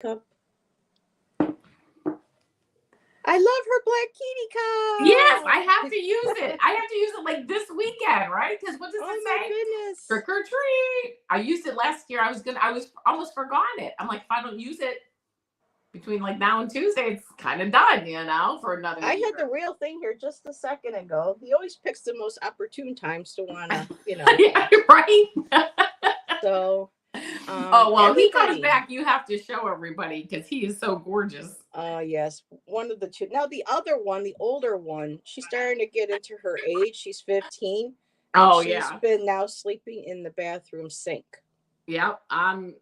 Cup. I love her black kitty cup. Yes, I have to use it. I have to use it like this weekend, right? Because what does it say? Oh my goodness! Trick or treat. I used it last year. I was almost forgotten it. I'm like, if I don't use it between like now and Tuesday, it's kind of done, for another year. I had the real thing here just a second ago. He always picks the most opportune times to wanna, Yeah, right. So, oh well, he comes back. You have to show everybody because he is so gorgeous. Yes, one of the two. Now the other one, the older one, she's starting to get into her age. She's 15. Oh she's yeah. been now sleeping in the bathroom sink. Yep. I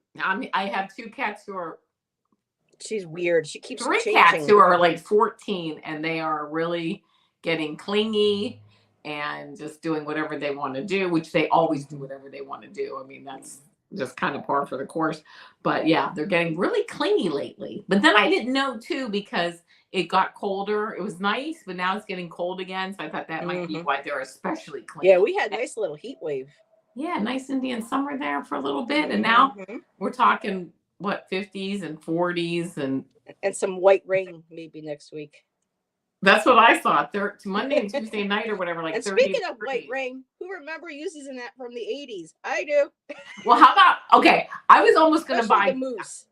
have two cats who are. She's weird. She keeps three changing. Cats who are like 14, and they are really getting clingy and just doing whatever they want to do, which they always do whatever they want to do. I mean, that's just kind of par for the course. But yeah, they're getting really clingy lately. But then I didn't know too because it got colder. It was nice, but now it's getting cold again. So I thought that might be why they're especially clingy. Yeah, we had a nice little heat wave. Yeah, nice Indian summer there for a little bit. And now we're talking, what, 50s and 40s and some white rain maybe next week. That's what I saw. Monday and Tuesday night or whatever. Like, and speaking of white rain, who remember using that from the 80s? I do. Well, how about, okay, I was almost going to buy the mousse.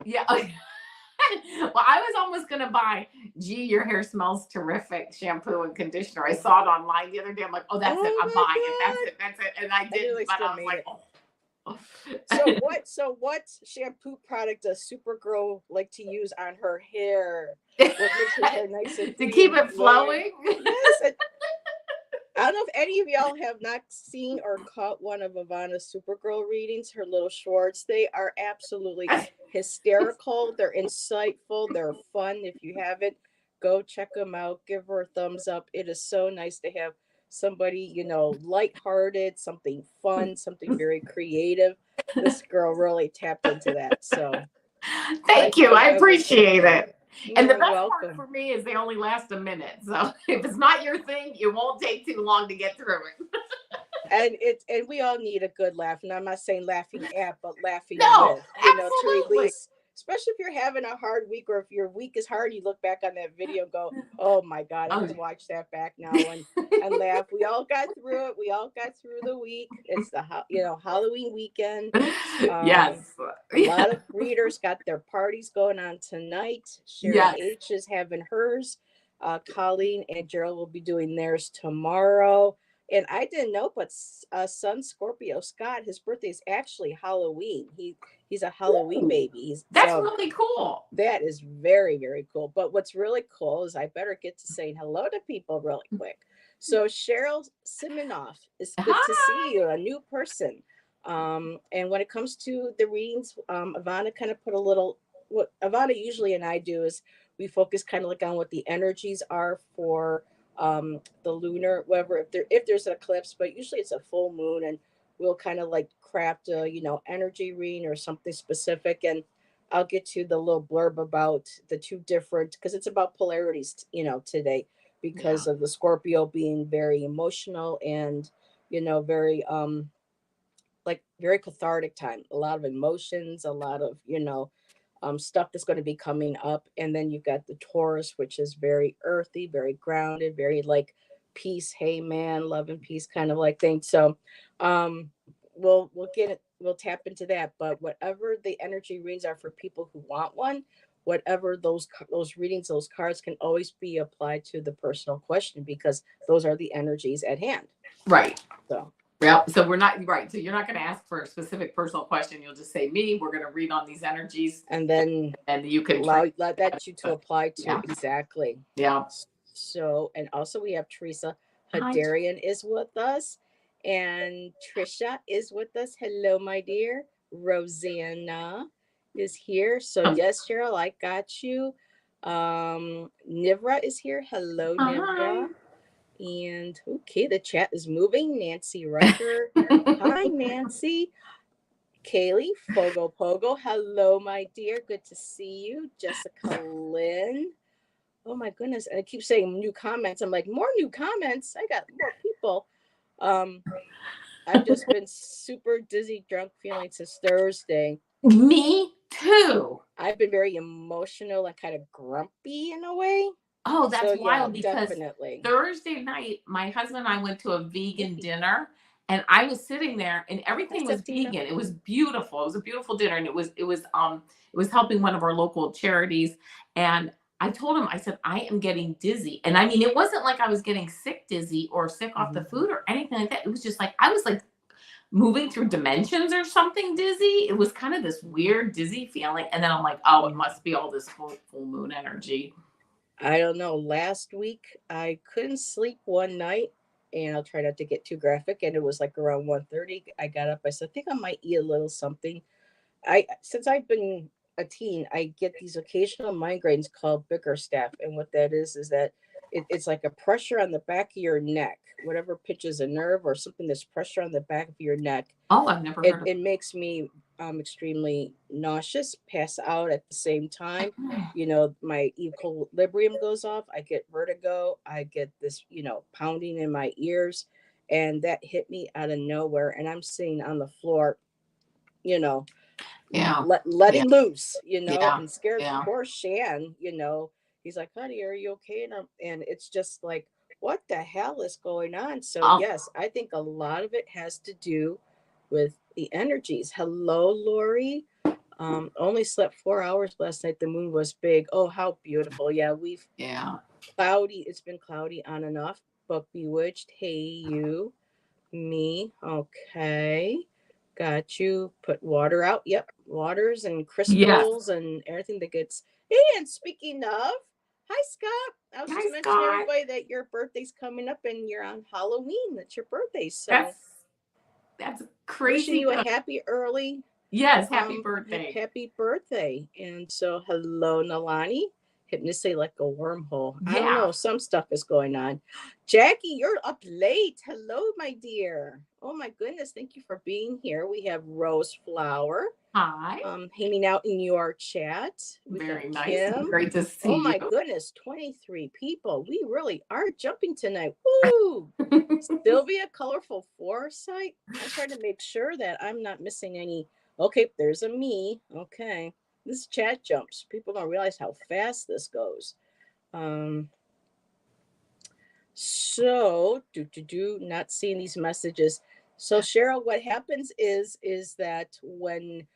Yeah. Well, I was almost going to buy, gee, your hair smells terrific shampoo and conditioner. I saw it online the other day. I'm like, oh, that's it. I'm buying it. That's it. And I didn't, but I was like, oh. So what shampoo product does Supergirl like to use on her hair? What makes her hair nice and to keep it flowing? Yes. I don't know if any of y'all have not seen or caught one of Avana's Supergirl readings, her little shorts. They are absolutely hysterical. They're insightful. They're fun. If you haven't, go check them out. Give her a thumbs up. It is so nice to have somebody, lighthearted, something fun, something very creative. This girl really tapped into that. So thank you. I appreciate it. And the best welcome. part for me is they only last a minute. So if it's not your thing, it won't take too long to get through it. And we all need a good laugh. And I'm not saying laughing at, but laughing with, absolutely. To release. Especially if you're having a hard week, or if your week is hard, you look back on that video and go, oh my God, I can watch that back now and laugh. We all got through it. We all got through the week. It's the Halloween weekend. Yes. A lot of readers got their parties going on tonight. Sharon H is having hers. Colleen and Gerald will be doing theirs tomorrow. And I didn't know, but son Scorpio Scott, his birthday is actually Halloween. He's a Halloween baby. That's really cool. That is very, very cool. But what's really cool is I better get to saying hello to people really quick. So Cheryl Simonoff, it's good to see you, a new person. And when it comes to the readings, Avana kind of put a little, what Avana usually and I do is we focus kind of like on what the energies are for the lunar, whatever, if there's an eclipse, but usually it's a full moon, and we'll kind of like craft a energy reading or something specific. And I'll get to the little blurb about the two different, because it's about polarities today, because of the Scorpio being very emotional and very very cathartic time, a lot of emotions, a lot of stuff that's going to be coming up. And then you've got the Taurus, which is very earthy, very grounded, very like peace, hey man, love and peace kind of like thing. So we'll get it, we'll tap into that. But whatever the energy readings are for people who want one, whatever those readings, those cards can always be applied to the personal question, because those are the energies at hand. Right. So we're not right. So you're not going to ask for a specific personal question. You'll just say me. We're going to read on these energies, and then you can let that you to apply to. Yeah. Exactly. Yeah. So, and also we have Teresa Hadarian is with us, and Trisha is with us. Hello, my dear. Rosanna is here. So yes, Cheryl, I got you. Nivra is here. Hello, Nivra. And okay, the chat is moving. Nancy Rucker. Hi, Nancy. Kaylee, Fogo Pogo. Hello, my dear. Good to see you. Jessica Lynn. Oh my goodness. And I keep saying new comments. I'm like, more new comments. I got more people. I've just been super dizzy, drunk feeling since Thursday. Me too. I've been very emotional and kind of grumpy in a way. Oh, So that's yeah, wild because definitely. Thursday night, my husband and I went to a vegan dinner and I was sitting there and everything Hi, was Tina. vegan. It was beautiful. It was a beautiful dinner and it was helping one of our local charities. And I told him, I said, I am getting dizzy. And I mean, it wasn't like I was getting sick dizzy or sick off the food or anything like that. It was just like I was like moving through dimensions or something dizzy. It was kind of this weird dizzy feeling. And then I'm like, oh, it must be all this full moon energy. I don't know. Last week I couldn't sleep one night, and I'll try not to get too graphic. And it was like around 1:30. I got up. I said, I think I might eat a little something. I Since I've been a teen, I get these occasional migraines called Bickerstaff, and what that is that it's like a pressure on the back of your neck, whatever pinches a nerve or something. That's pressure on the back of your neck. Oh, I've never it heard of it makes me extremely nauseous, pass out at the same time. My equilibrium goes off. I get vertigo. I get this, pounding in my ears, and that hit me out of nowhere. And I'm sitting on the floor, you know, Yeah. Yeah. letting loose, Yeah. and scared Yeah. poor Shan. He's like, "Honey, are you okay?" And it's just like, what the hell is going on? So Oh, yes, I think a lot of it has to do with the energies. Hello, Lori. Only slept 4 hours last night. The moon was big. Oh, how beautiful. Yeah, we've yeah. cloudy. It's been cloudy on and off, but bewitched. Hey, you. Me. Okay. Got you. Put water out. Yep. Waters and Yes. crystals and everything that gets. Hey, and speaking of, hi, Scott. I was just Nice mentioning guy. everybody that your birthday's coming up and you're on Halloween. That's your birthday. That's So that's wishing crazy you a good. happy early Yes, happy birthday. happy birthday. And so hello, Nalani. Hitting to say like a wormhole. I don't Yeah. know. Some stuff is going on. Jackie, you're up late. Hello, my dear. Oh my goodness. Thank you for being here. We have Rose Flower Hi. hanging out in your chat. We got Very nice. Kim. Great to Oh see my you. goodness, 23 people. We really are jumping tonight. Woo! Sylvia, colorful foresight. I try to make sure that I'm not missing any. Okay, there's a me. Okay. This chat jumps. People don't realize how fast this goes. Um, not seeing these messages. So Cheryl, what happens is that when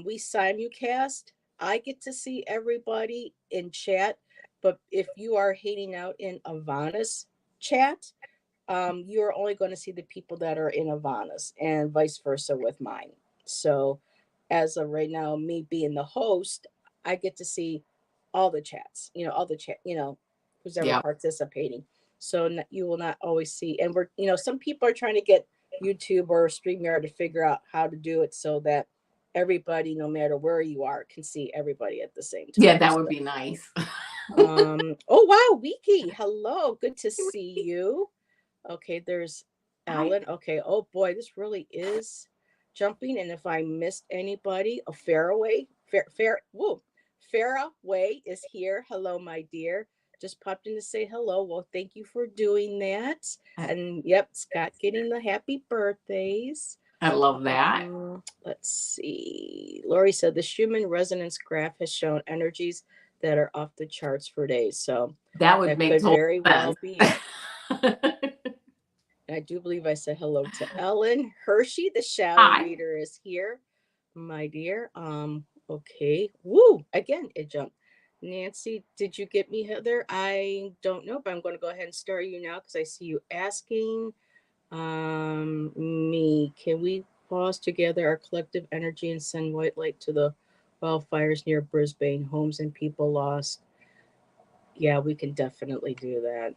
we simulcast, I get to see everybody in chat, but if you are hanging out in Avana's chat, you're only going to see the people that are in Avana's, and vice versa with mine. So as of right now, me being the host, I get to see all the chats, all the chat, who's ever Yeah. participating. So you will not always see, and some people are trying to get YouTube or StreamYard to figure out how to do it so that everybody, no matter where you are, can see everybody at the same Yeah, time. that would So, be nice. oh wow, Wiki, hello, good to see you. Okay, there's Hi. Ellen. Okay, oh boy, this really is jumping. And if I missed anybody, a Faraway, whoa, Faraway is here. Hello, my dear. Just popped in to say hello. Well, thank you for doing that. And yep, Scott getting the happy birthdays. I love that. Let's see. Lori said the Schumann resonance graph has shown energies that are off the charts for days. So That would that make could total very sense. well be it. I do believe I said hello to Ellen. Hershey, the shadow Hi. reader, is here, my dear. Okay. Woo! Again, it jumped. Nancy, did you get me, Heather? I don't know, but I'm going to go ahead and start you now because I see you asking me. Can we pause together our collective energy and send white light to the wildfires near Brisbane, homes and people lost? Yeah, we can definitely do that.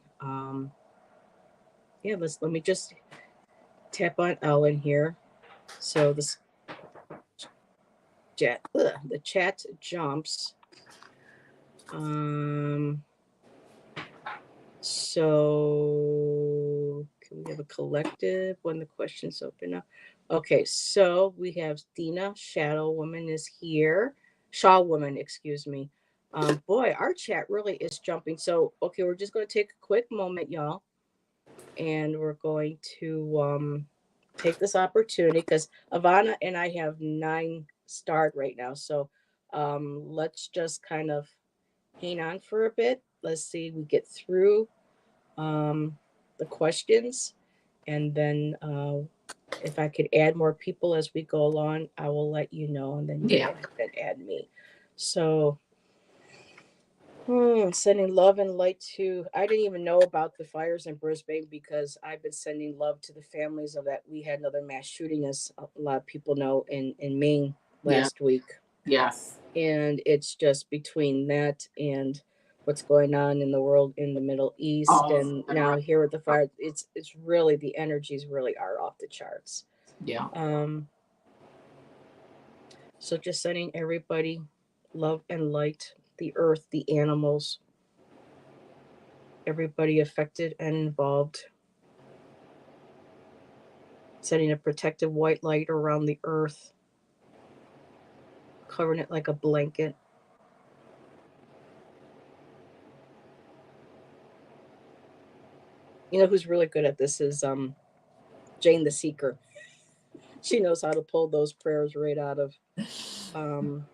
Yeah, let me just tap on Ellen here. So the chat jumps. So can we have a collective when the questions open up? Okay, so we have Dina, Shadow Woman is here. Shaw Woman, excuse me. Boy, our chat really is jumping. So okay, we're just going to take a quick moment, y'all, and we're going to take this opportunity because Avana and I have 9 starred right now. So Let's just kind of hang on for a bit. Let's see we get through um, the questions, and then if I could add more people as we go along, I will let you know, and then you Yeah. go ahead and add me. So, sending love and light to. I didn't even know about the fires in Brisbane because I've been sending love to the families of that. We had another mass shooting, as a lot of people know, in Maine Yeah. last week, Yes. and it's just between that and what's going on in the world in the Middle East, All of and them, right? now here with the fire, it's really the energies really are off the charts. Yeah. Um, so just sending everybody love and light, the earth, the animals, everybody affected and involved, setting a protective white light around the earth, covering it like a blanket. You know who's really good at this is Jane the Seeker. She knows how to pull those prayers right out of. Um,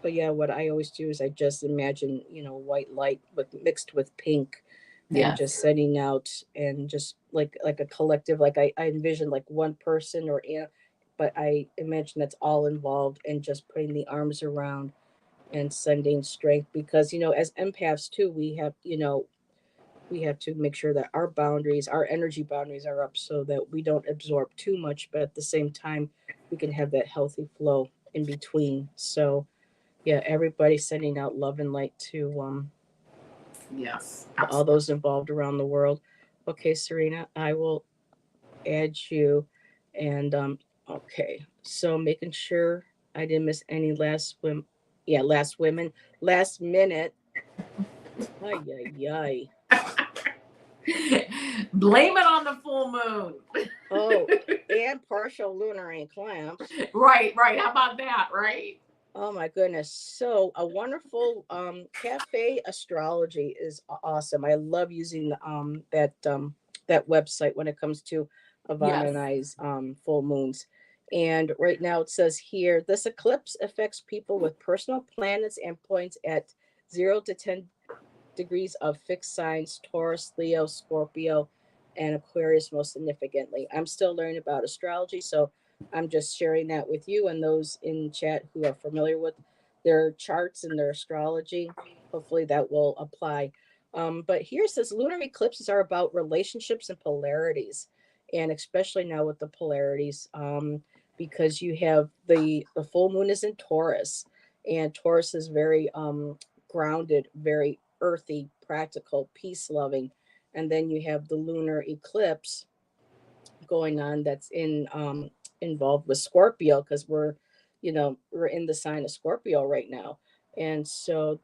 but yeah, what I always do is I just imagine, white light with mixed with pink, and Yes. just setting out, and just like a collective, like I envision like one person, but I imagine that's all involved, and just putting the arms around and sending strength, because as empaths too, we have to make sure that our energy boundaries are up, so that we don't absorb too much, but at the same time we can have that healthy flow in between. So yeah, everybody sending out love and light Yes. to all Absolutely. those involved around the world. Okay, Serena, I will add you. And okay, so making sure I didn't miss any last women, last minute. Ay, ay, ay. Blame it on the full moon. Oh, and partial lunar eclipse. Right, right. How about that, right? Oh my goodness. So a wonderful cafe astrology is awesome. I love using that website when it comes to Avana Yes. and I's full moons. And right now it says here this eclipse affects people with personal planets and points at 0 to 10 degrees of fixed signs: Taurus, Leo, Scorpio, and Aquarius most significantly. I'm still learning about astrology, so I'm just sharing that with you and those in chat who are familiar with their charts and their astrology. Hopefully that will apply. But here it says lunar eclipses are about relationships and polarities, and especially now with the polarities, because you have the full moon is in Taurus, and Taurus is very grounded, very earthy, practical, peace loving. And then you have the lunar eclipse going on that's involved with Scorpio, because we're in the sign of Scorpio right now. And so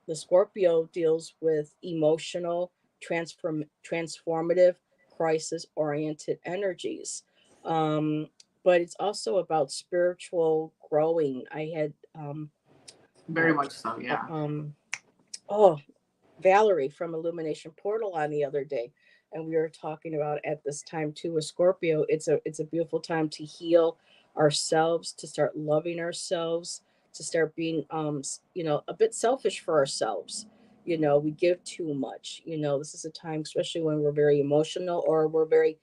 the Scorpio deals with emotional, transformative, crisis oriented energies. Um, but it's also about spiritual growing. I had Very uh, much so, yeah. oh, Valerie from Illumination Portal on the other day, and we were talking about at this time too with Scorpio. It's a beautiful time to heal ourselves, to start loving ourselves, to start being a bit selfish for ourselves. We give too much. This is a time, especially when we're very emotional, or we're very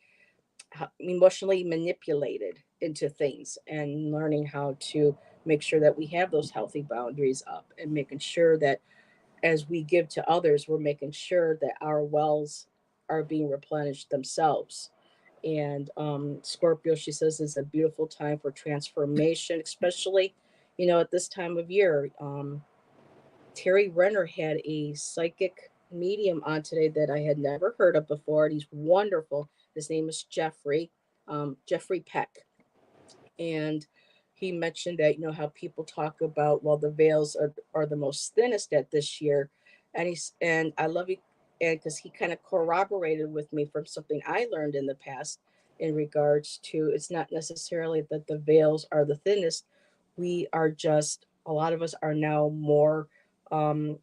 emotionally manipulated into things, and learning how to make sure that we have those healthy boundaries up, and making sure that as we give to others, we're making sure that our wells are being replenished themselves. And Scorpio, she says, is a beautiful time for transformation, especially, at this time of year. Terry Renner had a psychic medium on today that I had never heard of before, and he's wonderful. His name is Jeffrey Peck, and he mentioned that how people talk about, well, the veils are the most thinnest at this year, and I love it, and because he kind of corroborated with me from something I learned in the past, in regards to, it's not necessarily that the veils are the thinnest. We are just, a lot of us are now more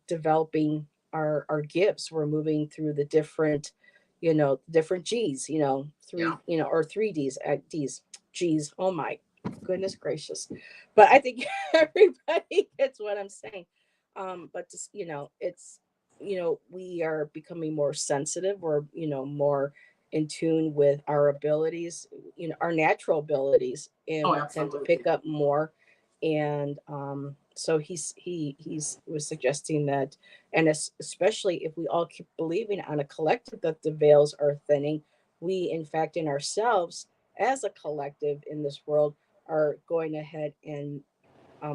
developing our gifts. We're moving through the different G's, Yeah. or 3 D's at D's. G's, oh my. Goodness gracious. But I think everybody gets what I'm saying. But just, it's, we are becoming more sensitive or, more in tune with our abilities, our natural abilities, and Oh, we tend to pick absolutely. up more. And so he's was suggesting that, and especially if we all keep believing on a collective that the veils are thinning, we in fact in ourselves as a collective in this world are going ahead and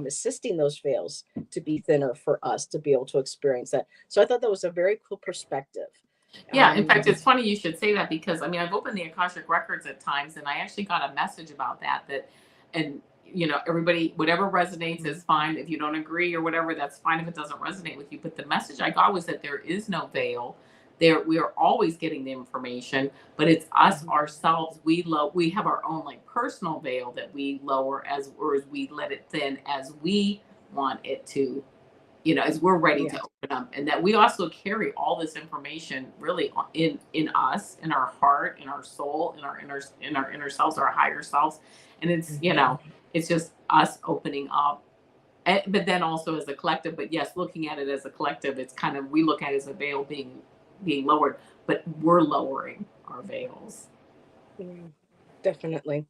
assisting those veils to be thinner for us to be able to experience that. So I thought that was a very cool perspective. Yeah, in Um, fact, it's funny you should say that because I mean, I've opened the Akashic records at times and I actually got a message about that and everybody whatever resonates is fine. If you don't agree or whatever, that's fine if it doesn't resonate with you. But the message I got was that there is no veil. There we are always getting the information, but it's us ourselves. We have our own like personal veil that we lower as we let it thin as we want it to, as we're ready yeah. to open up, and that we also carry all this information really in us, in our heart, in our soul, in our inner selves, our higher selves, and it's Mhm. it's just us opening up. But then also as a collective, but yes, looking at it as a collective, it's kind of we look at it as a veil being lowered, but we're lowering our veils. Yeah, definitely.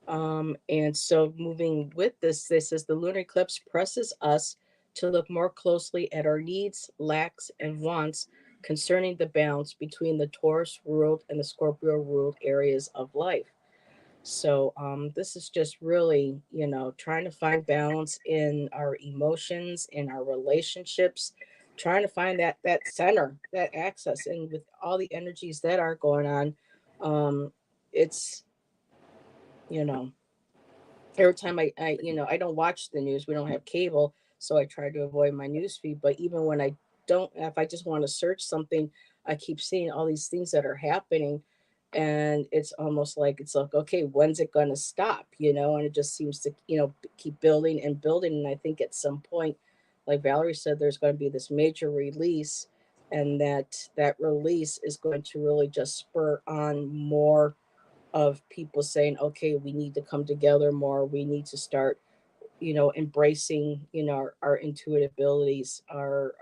And so moving with this is the lunar eclipse presses us to look more closely at our needs, lacks, and wants concerning the balance between the Taurus ruled and the Scorpio ruled areas of life. So this is just really, trying to find balance in our emotions, in our relationships, trying to find that center, that access, and with all the energies that are going on, it's you know every time I don't watch the news. We don't have cable, so I try to avoid my news feed. But even when I don't, if I just want to search something, I keep seeing all these things that are happening, and it's like okay, when's it going to stop? And it just seems to keep building and building. And I think at some point, like Valerie said, there's going to be this major release, and that release is going to really just spur on more of people saying, okay, we need to come together more. We need to start, embracing, our intuitive abilities, our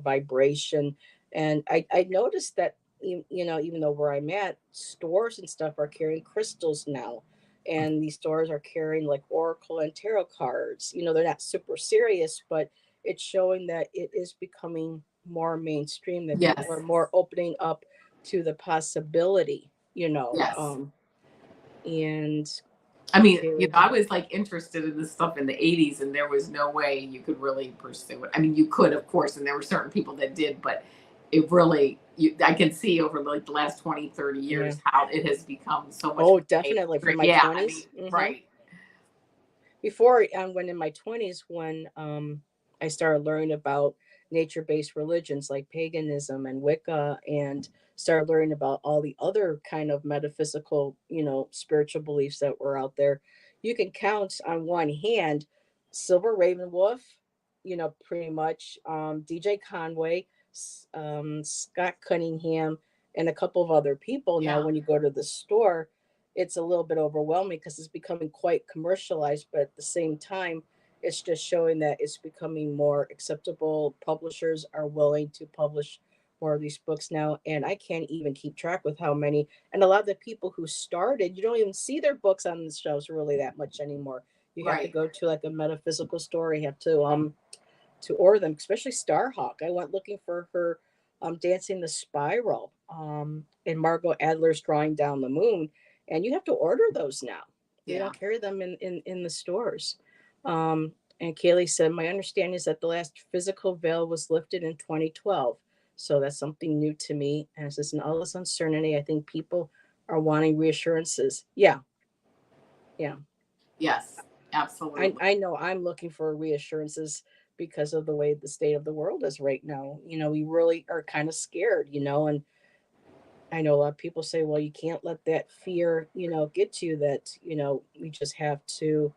vibration. And I noticed that, even though where I'm at, stores and stuff are carrying crystals now. And these stores are carrying like Oracle and tarot cards. They're not super serious, but it's showing that it is becoming more mainstream, that people are Yes. more opening up to the possibility, Yes. and I mean, Kaylee. I was like interested in this stuff in the 80s, and there was no way you could really pursue it. I mean, you could, of course, and there were certain people that did, but it really, I can see over like the last 20, 30 Yeah. years how it has become so much Oh, more definitely from mainstream. my Yeah, I mean, 20s. right. Before, when in my 20s, when I started learning about nature-based religions like paganism and Wicca, and started learning about all the other kind of metaphysical, spiritual beliefs that were out there, you can count on one hand Silver Ravenwolf, pretty much, DJ Conway, Scott Cunningham, and a couple of other people. Now, Yeah. when you go to the store, it's a little bit overwhelming because it's becoming quite commercialized, but at the same time, it's just showing that it's becoming more acceptable. Publishers are willing to publish more of these books now, and I can't even keep track with how many. And a lot of the people who started, you don't even see their books on the shelves really that much anymore. You have to Right. go to like a metaphysical store. You have to order them, especially Starhawk. I went looking for her Dancing the Spiral, and Margot Adler's Drawing Down the Moon, and you have to order those now. They Yeah. don't carry them in the stores. And Kaylee said, my understanding is that the last physical veil was lifted in 2012. So that's something new to me. And it says, in all this uncertainty, I think people are wanting reassurances. Yeah, yeah. Yes. Absolutely. I know I'm looking for reassurances because of the way the state of the world is right now. We really are kind of scared, and I know a lot of people say, well, you can't let that fear, get to you, that, we just have to,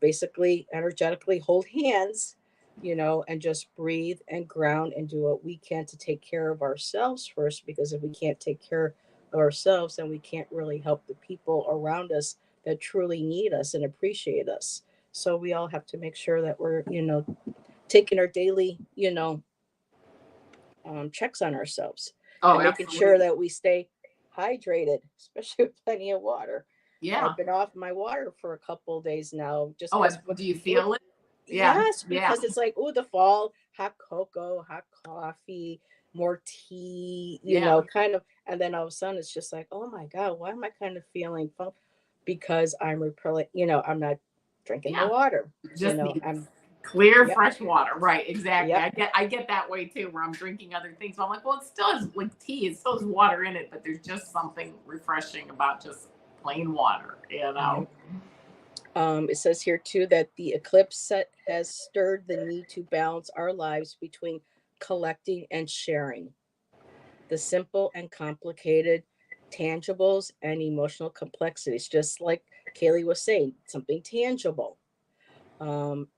basically energetically hold hands, and just breathe and ground and do what we can to take care of ourselves first. Because if we can't take care of ourselves, then we can't really help the people around us that truly need us and appreciate us. So we all have to make sure that we're, taking our daily, checks on ourselves Oh, and making sure absolutely. that we stay hydrated, especially with plenty of water. Yeah. I've been off my water for a couple of days now, just Oh, because and do you with feel it? Yeah. yes, Yeah. because it's like, oh, the fall, hot cocoa, hot coffee, more tea, Yeah. kind of, and then all of a sudden it's just like, oh my God, why am I kind of feeling because I'm repelling, I'm not drinking the Yeah. water, Just need I'm, clear, yep, fresh water. Right. Exactly. yep. I get that way too, where I'm drinking other things. But I'm like, well, it still has like tea. It still has water in it, but there's just something refreshing about just plain water. Yep. It says here too that the eclipse set has stirred the need to balance our lives between collecting and sharing. The simple and complicated, tangibles and emotional complexities, just like Kaylee was saying, something tangible.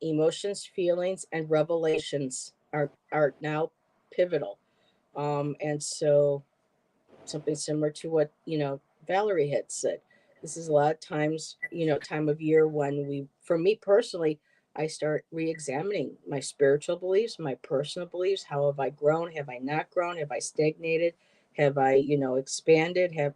Emotions, feelings, and revelations are now pivotal. And so something similar to what Valerie had said. This is a lot of times, time of year when for me personally, I start re-examining my spiritual beliefs, my personal beliefs. How have I grown? Have I not grown? Have I stagnated? Have I, expanded? Yeah.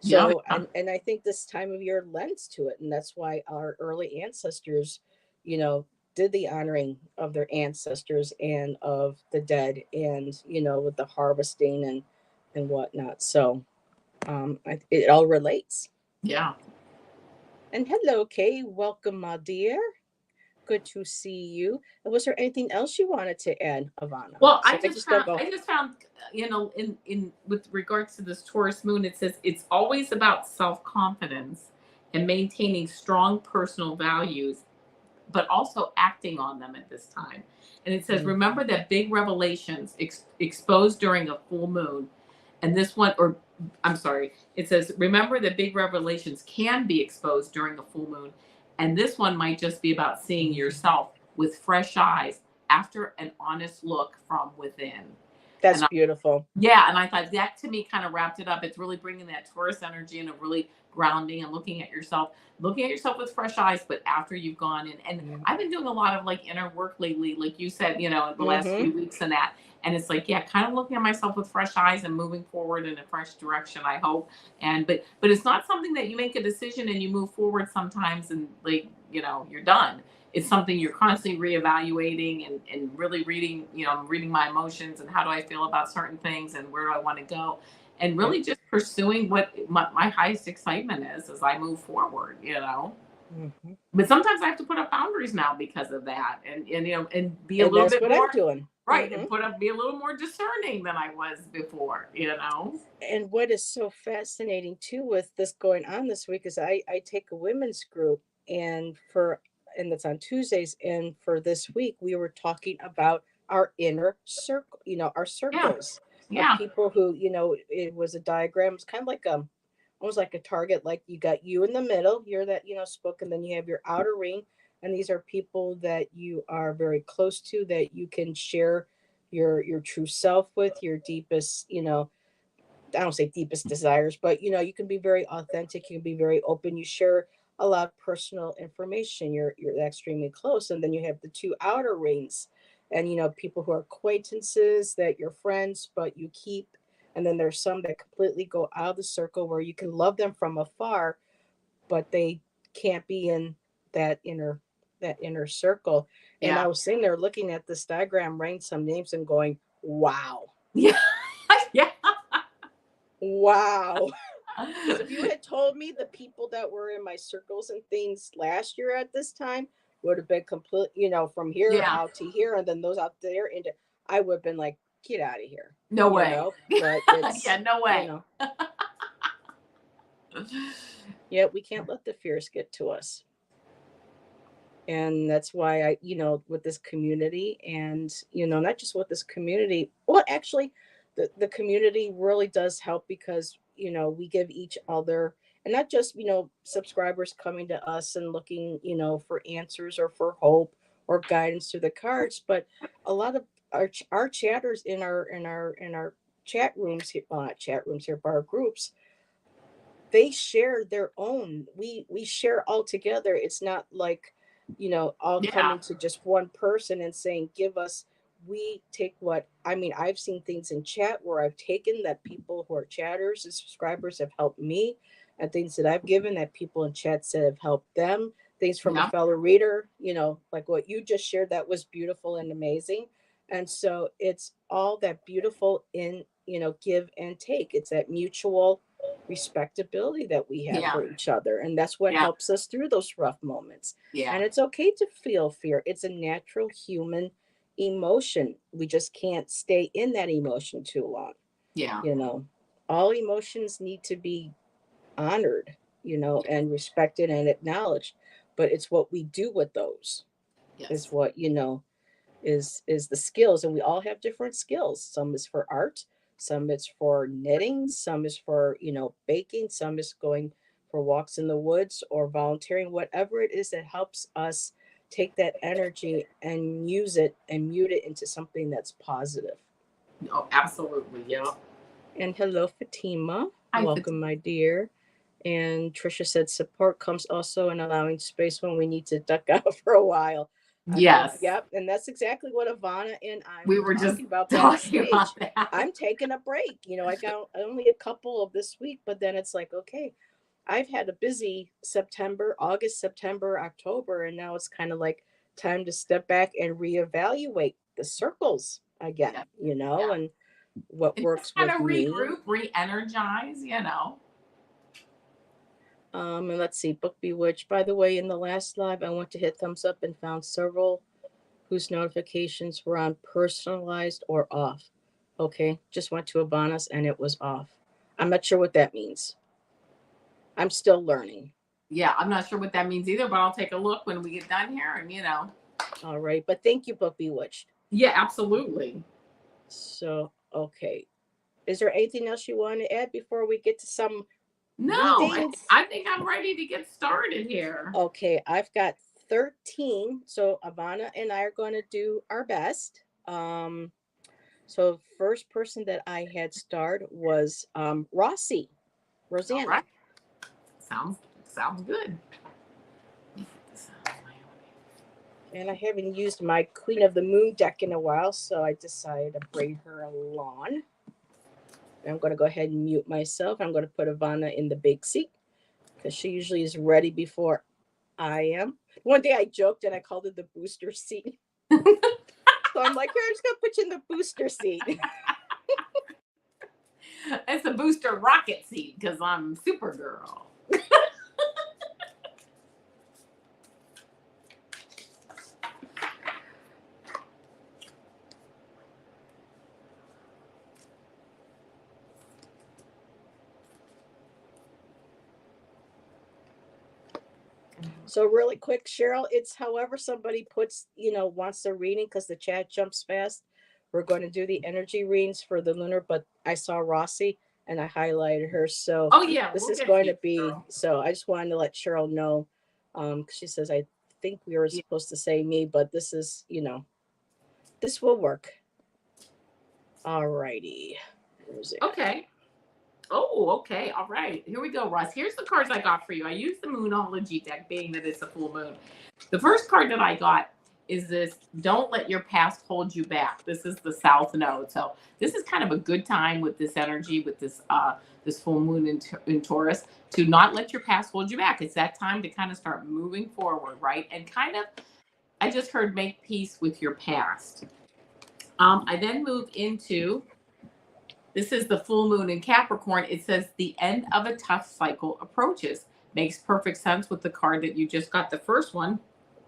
So Yeah. and I think this time of year lends to it, and that's why our early ancestors, you know, did the honoring of their ancestors and of the dead, and with the harvesting and whatnot. So it all relates. Yeah. And hello, Kay. Welcome, my dear. Good to see you. And was there anything else you wanted to add, Avana? Well, So I just don't go. I just found, in with regards to this Taurus moon, it says it's always about self confidence and maintaining strong personal values, but also acting on them at this time. And it says, Mm, remember that big revelations exposed during a full moon, and this one, or I'm sorry, it says, remember that big revelations can be exposed during a full moon, and this one might just be about seeing yourself with fresh eyes after an honest look from within. that's And beautiful. yeah, and I thought that to me kind of wrapped it up. It's really bringing that Taurus energy and a really grounding and looking at yourself with fresh eyes, but after you've gone in. And Yeah. I've been doing a lot of like inner work lately, like you said, the last Mm-hmm. few weeks and that. And it's like, yeah, kind of looking at myself with fresh eyes and moving forward in a fresh direction, I hope. And but it's not something that you make a decision and you move forward sometimes and like, you're done. It's something you're constantly reevaluating and really reading, reading my emotions and how do I feel about certain things and where do I want to go. And Yep. really just pursuing what my highest excitement is as I move forward. Mm-hmm. But sometimes I have to put up boundaries now because of that and be a And little that's bit what I'm more doing. right Mm-hmm. and be a little more discerning than I was before. And what is so fascinating too with this going on this week is I take a women's group, and that's on Tuesdays, and for this week we were talking about our inner circle, our Yeah. circles of Yeah. people who, it was a diagram. It's kind of like almost like a target, like you got you in the middle, you're that, spoke, and then you have your outer ring, and these are people that you are very close to, that you can share your true self with, your deepest, I don't say deepest desires, but you can be very authentic. You can be very open. You share a lot of personal information. You're extremely close, and then you have the two outer rings, and people who are acquaintances that you're friends, but you keep. And then there's some that completely go out of the circle where you can love them from afar, but they can't be in that inner circle. And Yeah. I was sitting there looking at this diagram, writing some names, and going, "Wow, Yeah. Yeah. wow." Because if you had told me the people that were in my circles and things last year at this time would have been complete, from here Yeah. out to here, and then those out there into, I would have been like, get out of here, No way. But it's, Yeah, no you way. know, yeah, we can't let the fears get to us. And that's why with this community, and, not just with this community, well, actually, the community really does help because, we give each other, and not just, subscribers coming to us and looking, for answers or for hope or guidance through the cards, but a lot of our chatters in our chat rooms here, well, not chat rooms here, but our groups, they share their own. We share all together. It's not like, all Yeah. coming to just one person and saying, give us. We take what, I mean, I've seen things in chat where I've taken that people who are chatters and subscribers have helped me, and things that I've given that people in chat said have helped them, things from a Yeah. fellow reader, like what you just shared, that was beautiful and amazing. And so it's all that beautiful in, give and take. It's that mutual respectability that we have Yeah. for each other. And that's what Yeah. helps us through those rough moments. Yeah. And it's okay to feel fear. It's a natural human emotion. We just can't stay in that emotion too long. Yeah. You know, all emotions need to be honored, and respected and acknowledged. But it's what we do with those is Yes. what, is the skills. And we all have different skills. Some is for art, some is for knitting, some is for, baking, some is going for walks in the woods or volunteering, whatever it is that helps us take that energy and use it and mute it into something that's positive. Oh, absolutely. Yeah. And hello, Fatima. I could. Welcome, my dear. And Trisha said support comes also in allowing space when we need to duck out for a while. I feel, Yes. yep. And that's exactly what Avana and I We were were just talking about talking about backstage. that. I'm taking a break. I got only a couple of this week, but then it's like, okay, I've had a busy September, August, September, October, and now it's kind of like time to step back and reevaluate the circles again, Yeah. Yeah. and what And just works kind with of me. regroup, re-energize. And let's see, Book Bewitched. By the way, in the last live, I went to hit thumbs up and found several whose notifications were on personalized or off. Okay, just went to Abanas and it was off. I'm not sure what that means. I'm still learning. Yeah, I'm not sure what that means either, but I'll take a look when we get done here and. All right, but thank you, Book Bewitched. Yeah, absolutely. So, okay. Is there anything else you want to add before we get to some No, readings? I think I'm ready to get started here. Okay, I've got 13. So Ivana and I are going to do our best. So first person that I had starred was Rossi, All Rosanna. right. Sounds good. And I haven't used my Queen of the Moon deck in a while, so I decided to bring her along. I'm going to go ahead and mute myself. I'm going to put Ivana in the big seat because she usually is ready before I am. One day I joked and I called it the booster seat. So I'm like, here, I'm just going to put you in the booster seat. It's a booster rocket seat because I'm Supergirl. So really quick, Cheryl, it's however somebody puts, wants the reading because the chat jumps fast. We're going to do the energy readings for the lunar, but I saw Rossi and I highlighted her. So Oh yeah, this we'll is get going you, to be, girl. so I just wanted to let Cheryl know. She says, I think we were Yeah. supposed to say me, but this is, this will work. All righty. Okay. Oh, okay. All right. Here we go, Russ. Here's the cards I got for you. I used the Moonology deck, being that it's a full moon. The first card that I got is this: don't let your past hold you back. This is the South Node. So this is kind of a good time with this energy, with this full moon in Taurus, to not let your past hold you back. It's that time to kind of start moving forward, right? And kind of, I just heard make peace with your past. I then move into, this is the full moon in Capricorn. It says the end of a tough cycle approaches. Makes perfect sense with the card that you just got, the first one,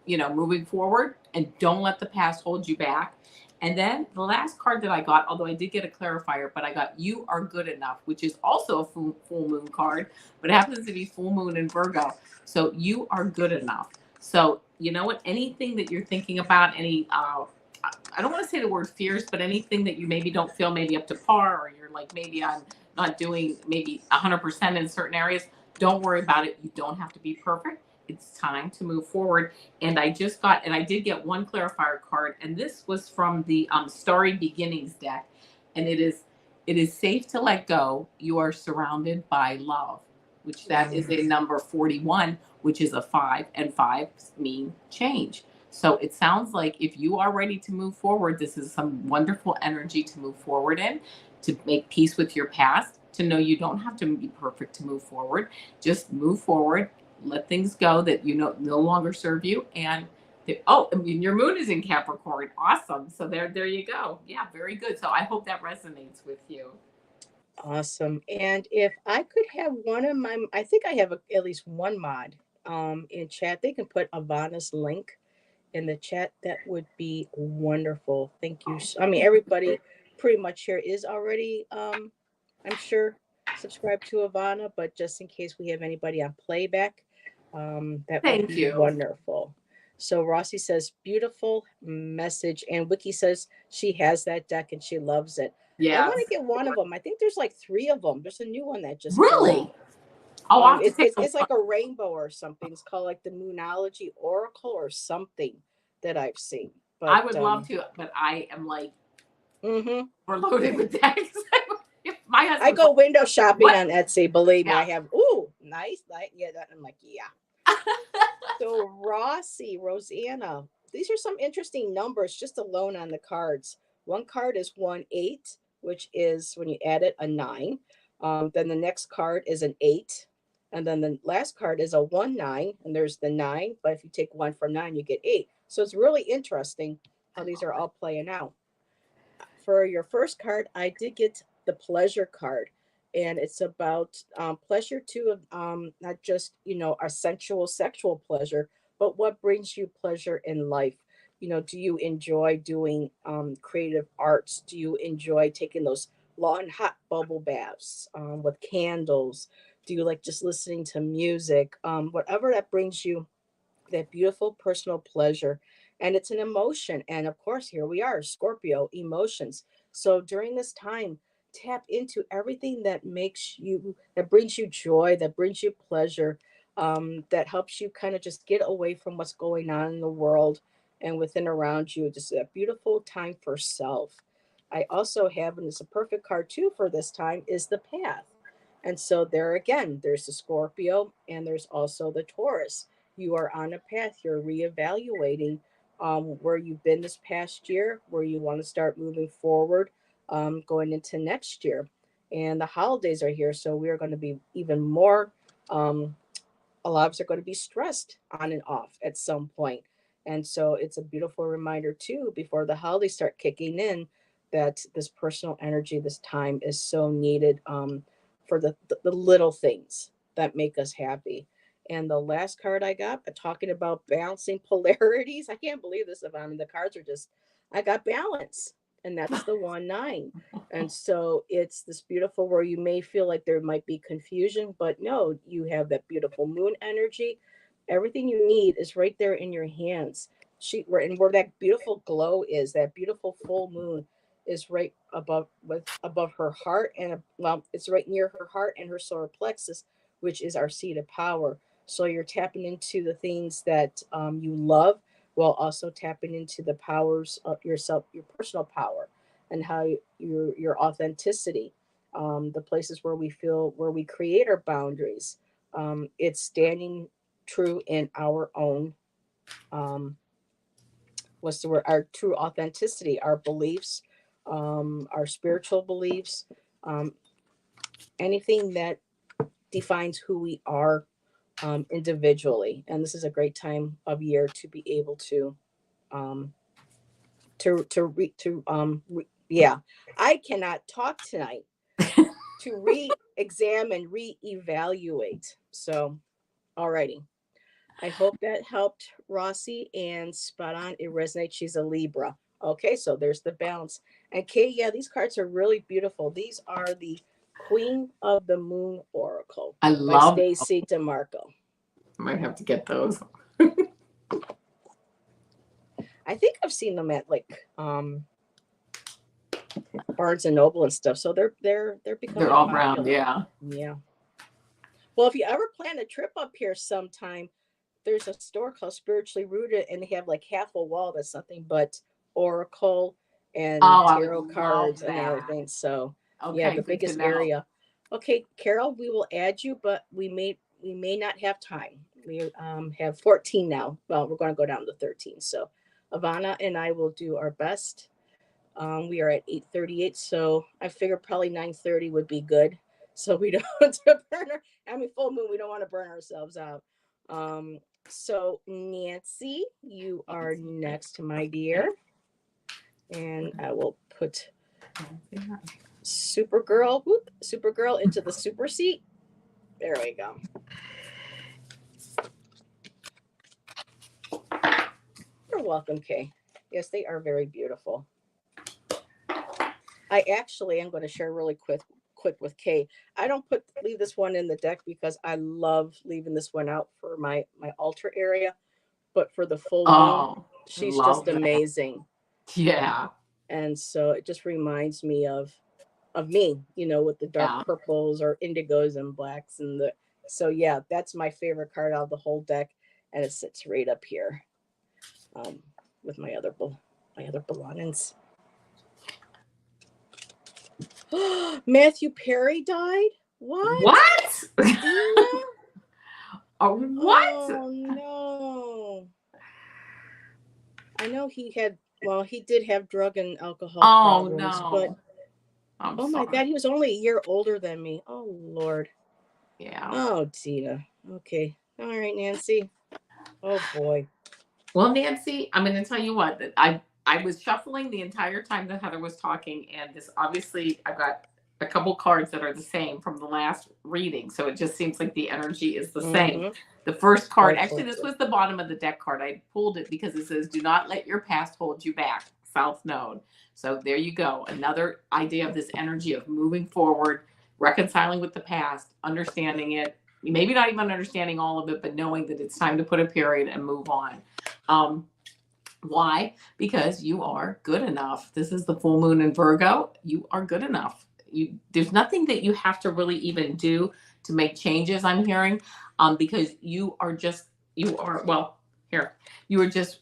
moving forward, and don't let the past hold you back. And then the last card that I got, although I did get a clarifier, but I got you are good enough, which is also a full moon card, but it happens to be full moon in Virgo. So you are good enough. So you know what? Anything that you're thinking about, I don't want to say the word fears, but anything that you maybe don't feel maybe up to par, or you're like, maybe I'm not doing maybe 100% in certain areas, don't worry about it. You don't have to be perfect. It's time to move forward. And I did get one clarifier card, and this was from the Starry Beginnings deck. And it is safe to let go. You are surrounded by love. which that is a number 41, which is a 5, and 5 mean change. So it sounds like if you are ready to move forward, this is some wonderful energy to move forward in, to make peace with your past, to know you don't have to be perfect to move forward. Just move forward, let things go that you know no longer serve you. And oh, I mean, your moon is in Capricorn. Awesome. So there you go. Yeah, very good. So I hope that resonates with you. Awesome. And if I could have one of my, I think I have at least one mod in chat. They can put Avana's link in the chat. That would be wonderful. Thank you. I mean, everybody pretty much here is already, I'm sure, subscribed to Avana, but just in case we have anybody on playback, that would Thank be you. wonderful. So Rossi says, beautiful message. And Wiki says she has that deck and she loves it. I Yeah. want to get one of them. I think there's like 3 of them. There's a new one that just came Really? out. I'll have to take It's like a rainbow or something. It's called like the Moonology Oracle or something that I've seen. But I would love to, but I am like overloaded with decks. My husband, I go window shopping what? on Etsy. Believe me, Yeah. I have. Ooh, nice. Like, yeah, I'm like, yeah. So Rossi, Rosanna, these are some interesting numbers just alone on the cards. One card is 1-8, which is when you add it a 9. Then the next card is an 8. And then the last card is a 1-9. And there's the 9. But if you take 1 from 9, you get 8. So it's really interesting how these are all playing out. For your first card, I did get the pleasure card. And it's about pleasure too, not just, our sensual, sexual pleasure, but what brings you pleasure in life. Do you enjoy doing creative arts? Do you enjoy taking those long, hot bubble baths with candles? Do you like just listening to music? Whatever that brings you that beautiful personal pleasure. And it's an emotion. And of course, here we are, Scorpio emotions. So during this time, tap into everything that makes you, that brings you joy, that brings you pleasure, that helps you kind of just get away from what's going on in the world and within around you. Just a beautiful time for self. I also have, and it's a perfect card too for this time, is the path. And so there again, there's the Scorpio and there's also the Taurus. You are on a path, you're reevaluating where you've been this past year, where you want to start moving forward going into next year. And the holidays are here, so we are going to be even more, a lot of us are going to be stressed on and off at some point. And so it's a beautiful reminder, too, before the holidays start kicking in, that this personal energy, this time is so needed for the little things that make us happy. And the last card I got, talking about balancing polarities. I can't believe this, Yvonne. The cards are just, I got balance, and that's the 1-9. And so it's this beautiful where you may feel like there might be confusion, but no, you have that beautiful moon energy. Everything you need is right there in your hands. And where that beautiful glow is, that beautiful full moon is right above her heart, and well, it's right near her heart and her solar plexus, which is our seat of power. So you're tapping into the things that you love, while also tapping into the powers of yourself, your personal power, and how your authenticity, the places where we feel where we create our boundaries. It's standing true in our own um, what's the word? Our true authenticity, our beliefs, our spiritual beliefs, um, anything that defines who we are individually. And this is a great time of year to be able um, yeah. I cannot talk tonight. To re-examine, re-evaluate. So, alrighty. I hope that helped Rossi, and spot on. It resonates. She's a Libra. Okay, so there's the balance. And Kay, yeah, these cards are really beautiful. These are the Queen of the Moon Oracle I by love. Stacy DeMarco. I might have to get those. I think I've seen them at like Barnes and Noble and stuff. So they're becoming They're all popular. brown. Yeah. Yeah. Well, if you ever plan a trip up here sometime, there's a store called Spiritually Rooted, and they have like half a wall that's nothing but oracle and Oh, I would tarot love cards and that. everything. So yeah, Okay, the good to biggest know. area. Okay, Carol, we will add you, but we may not have time. We have 14 now. Well, we're going to go down to 13. So Avana and I will do our best. We are at 8:38, so I figured probably 9:30 would be good. So we don't want to burn our, I mean, full moon, we don't want to burn ourselves out. Um, so Nancy, you are next, my dear. And I will put Supergirl, whoop, Supergirl into the super seat. There we go. You're welcome, Kay. Yes, they are very beautiful. I actually am going to share really quick with Kay. I don't leave this one in the deck because I love leaving this one out for my altar area, but for the full moon, Oh, I she's just love that. amazing. Yeah. And so it just reminds me of me, with the dark Yeah. purples or indigos and blacks and the so yeah, that's my favorite card out of the whole deck, and it sits right up here, um, with my other belongings. Matthew Perry died. What? What? Dina? Oh, what? Oh no! I know he had. Well, he did have drug and alcohol Oh problems, but no. I'm oh my sorry. God, he was only a year older than me. Oh Lord. Yeah. Oh, Tina. Okay. All right, Nancy. Oh boy. Well, Nancy, I'm going to tell you what, that I was shuffling the entire time that Heather was talking, and this obviously I've got a couple cards that are the same from the last reading, so it just seems like the energy is the same. Mm-hmm. The first card, Very actually, this collective. was the bottom of the deck card. I pulled it because it says, "Do not let your past hold you back." South Node. So there you go. Another idea of this energy of moving forward, reconciling with the past, understanding it. Maybe not even understanding all of it, but knowing that it's time to put a period and move on. Um, why? Because you are good enough. This is the full moon in Virgo. You are good enough. There's nothing that you have to really even do to make changes. I'm hearing, because you are well here. You are just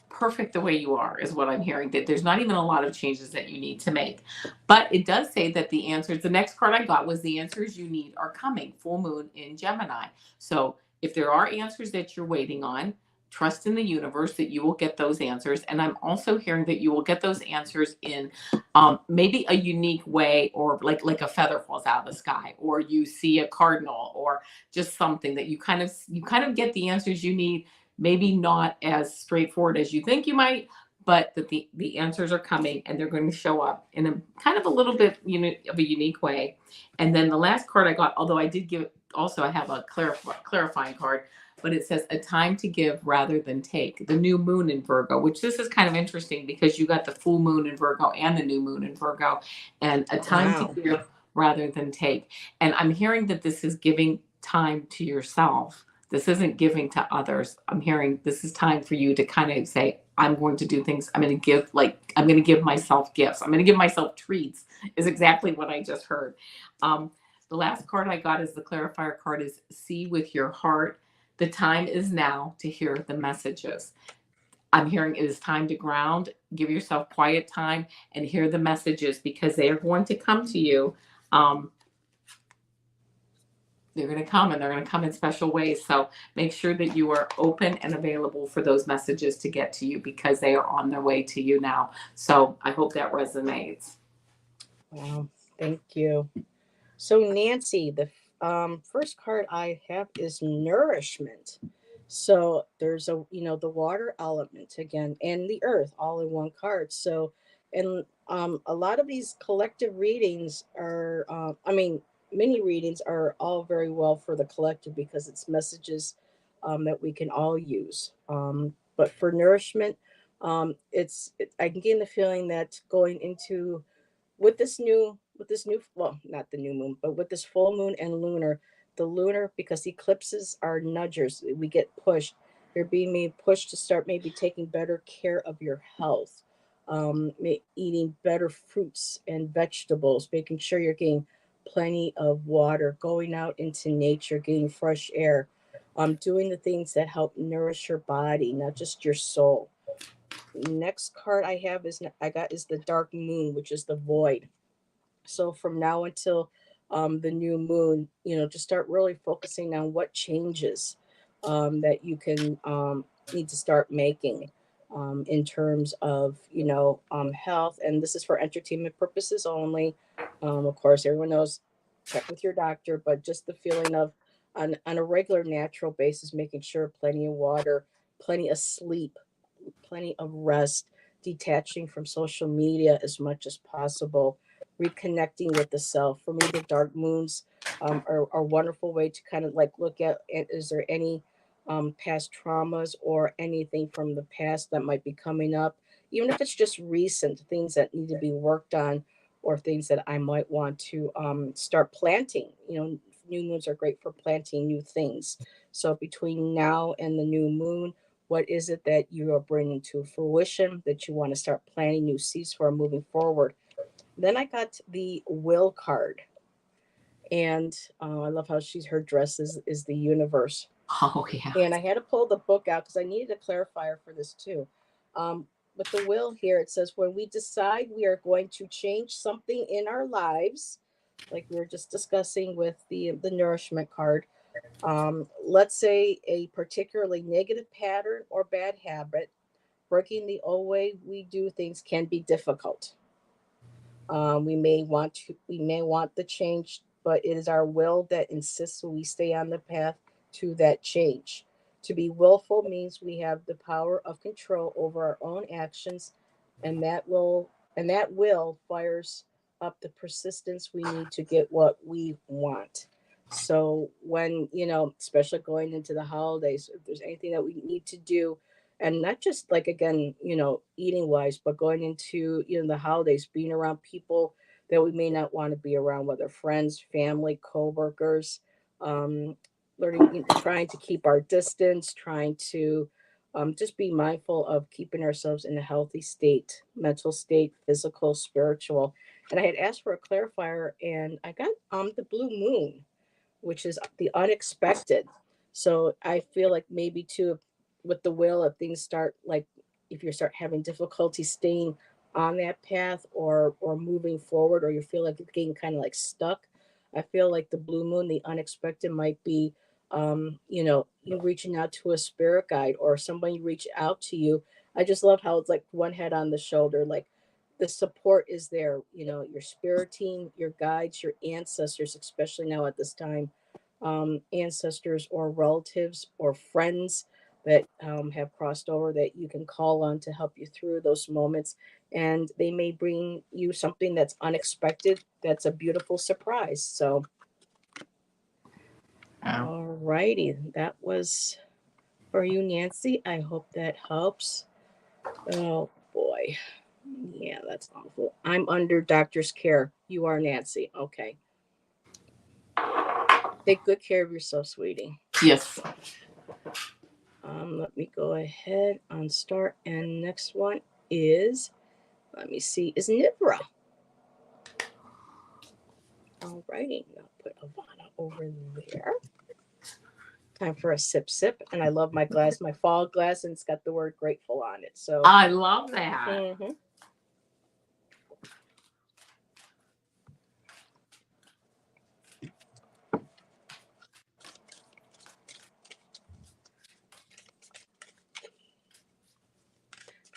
perfect the way you are is what I'm hearing, that there's not even a lot of changes that you need to make. But it does say that the next card I got was the answers you need are coming, full moon in Gemini. So if there are answers that you're waiting on, trust in the universe that you will get those answers. And I'm also hearing that you will get those answers in maybe a unique way, or like a feather falls out of the sky, or you see a cardinal, or just something that you kind of get the answers you need, maybe not as straightforward as you think you might, but that the answers are coming and they're going to show up in a kind of a little bit of a unique way. And then the last card I got, although I did give also, I have a clarifying card, but it says a time to give rather than take. The new moon in Virgo, which this is kind of interesting because you got the full moon in Virgo and the new moon in Virgo, and a time to Wow. give rather than take. And I'm hearing that this is giving time to yourself. This isn't giving to others. I'm hearing this is time for you to kind of say, I'm going to do things. I'm going to give myself gifts. I'm going to give myself treats, is exactly what I just heard. The last card I got is the clarifier card, is see with your heart. The time is now to hear the messages. I'm hearing it is time to ground, give yourself quiet time, and hear the messages, because they are going to come to you. They're going to come, and they're going to come in special ways. So make sure that you are open and available for those messages to get to you, because they are on their way to you now. So I hope that resonates. Wow. Thank you. So Nancy, the first card I have is nourishment. So there's the water element again and the earth all in one card. So, and a lot of these collective readings are, mini readings are all very well for the collective because it's messages that we can all use. But for nourishment, I can gain the feeling that going into with this new, well, not the new moon, but with this full moon and lunar, the lunar, because eclipses are nudgers, we get pushed, you're being made pushed to start maybe taking better care of your health, eating better fruits and vegetables, making sure you're getting plenty of water, going out into nature, getting fresh air, doing the things that help nourish your body, not just your soul. Next card I got is the dark moon, which is the void. So from now until the new moon, just start really focusing on what changes that you can need to start making in terms of, health. And this is for entertainment purposes only. Of course, everyone knows, check with your doctor, but just the feeling of on a regular natural basis, making sure plenty of water, plenty of sleep, plenty of rest, detaching from social media as much as possible, reconnecting with the self. For me, the dark moons are a wonderful way to kind of like look at, is there any past traumas or anything from the past that might be coming up, even if it's just recent things that need to be worked on, or things that I might want to start planting. New moons are great for planting new things. So between now and the new moon, what is it that you are bringing to fruition that you want to start planting new seeds for moving forward? Then I got the will card, and I love how her dress is the universe. Oh, yeah. And I had to pull the book out because I needed a clarifier for this too. With the will here, it says when we decide we are going to change something in our lives, like we were just discussing with the nourishment card. Let's say a particularly negative pattern or bad habit, breaking the old way we do things can be difficult. We may want the change, but it is our will that insists we stay on the path to that change. To be willful means we have the power of control over our own actions, and that will fires up the persistence we need to get what we want. So when, especially going into the holidays, if there's anything that we need to do, and not just like, again, eating wise, but going into, the holidays, being around people that we may not want to be around, whether friends, family, co-workers, um, learning, trying to keep our distance, trying to just be mindful of keeping ourselves in a healthy state, mental state, physical, spiritual. And I had asked for a clarifier, and I got the blue moon, which is the unexpected. So I feel like maybe too, with the will, if things start like, if you start having difficulty staying on that path, or moving forward, or you feel like you're getting kind of like stuck, I feel like the blue moon, the unexpected, might be you reaching out to a spirit guide or somebody reach out to you. I just love how it's like one head on the shoulder, like the support is there, your spirit team, your guides, your ancestors, especially now at this time, ancestors or relatives or friends that have crossed over that you can call on to help you through those moments. And they may bring you something that's unexpected, that's a beautiful surprise. So, all righty, that was for you, Nancy. I hope that helps. Oh boy. Yeah, that's awful. I'm under doctor's care. You are, Nancy. Okay. Take good care of yourself, sweetie. Yes. Let me go ahead and start. And next one is, let me see, is Nibra. All righty. I'll put Avana over there. Time for a sip sip. And I love my glass, my fall glass, and it's got the word grateful on it. So I love that. Mm-hmm.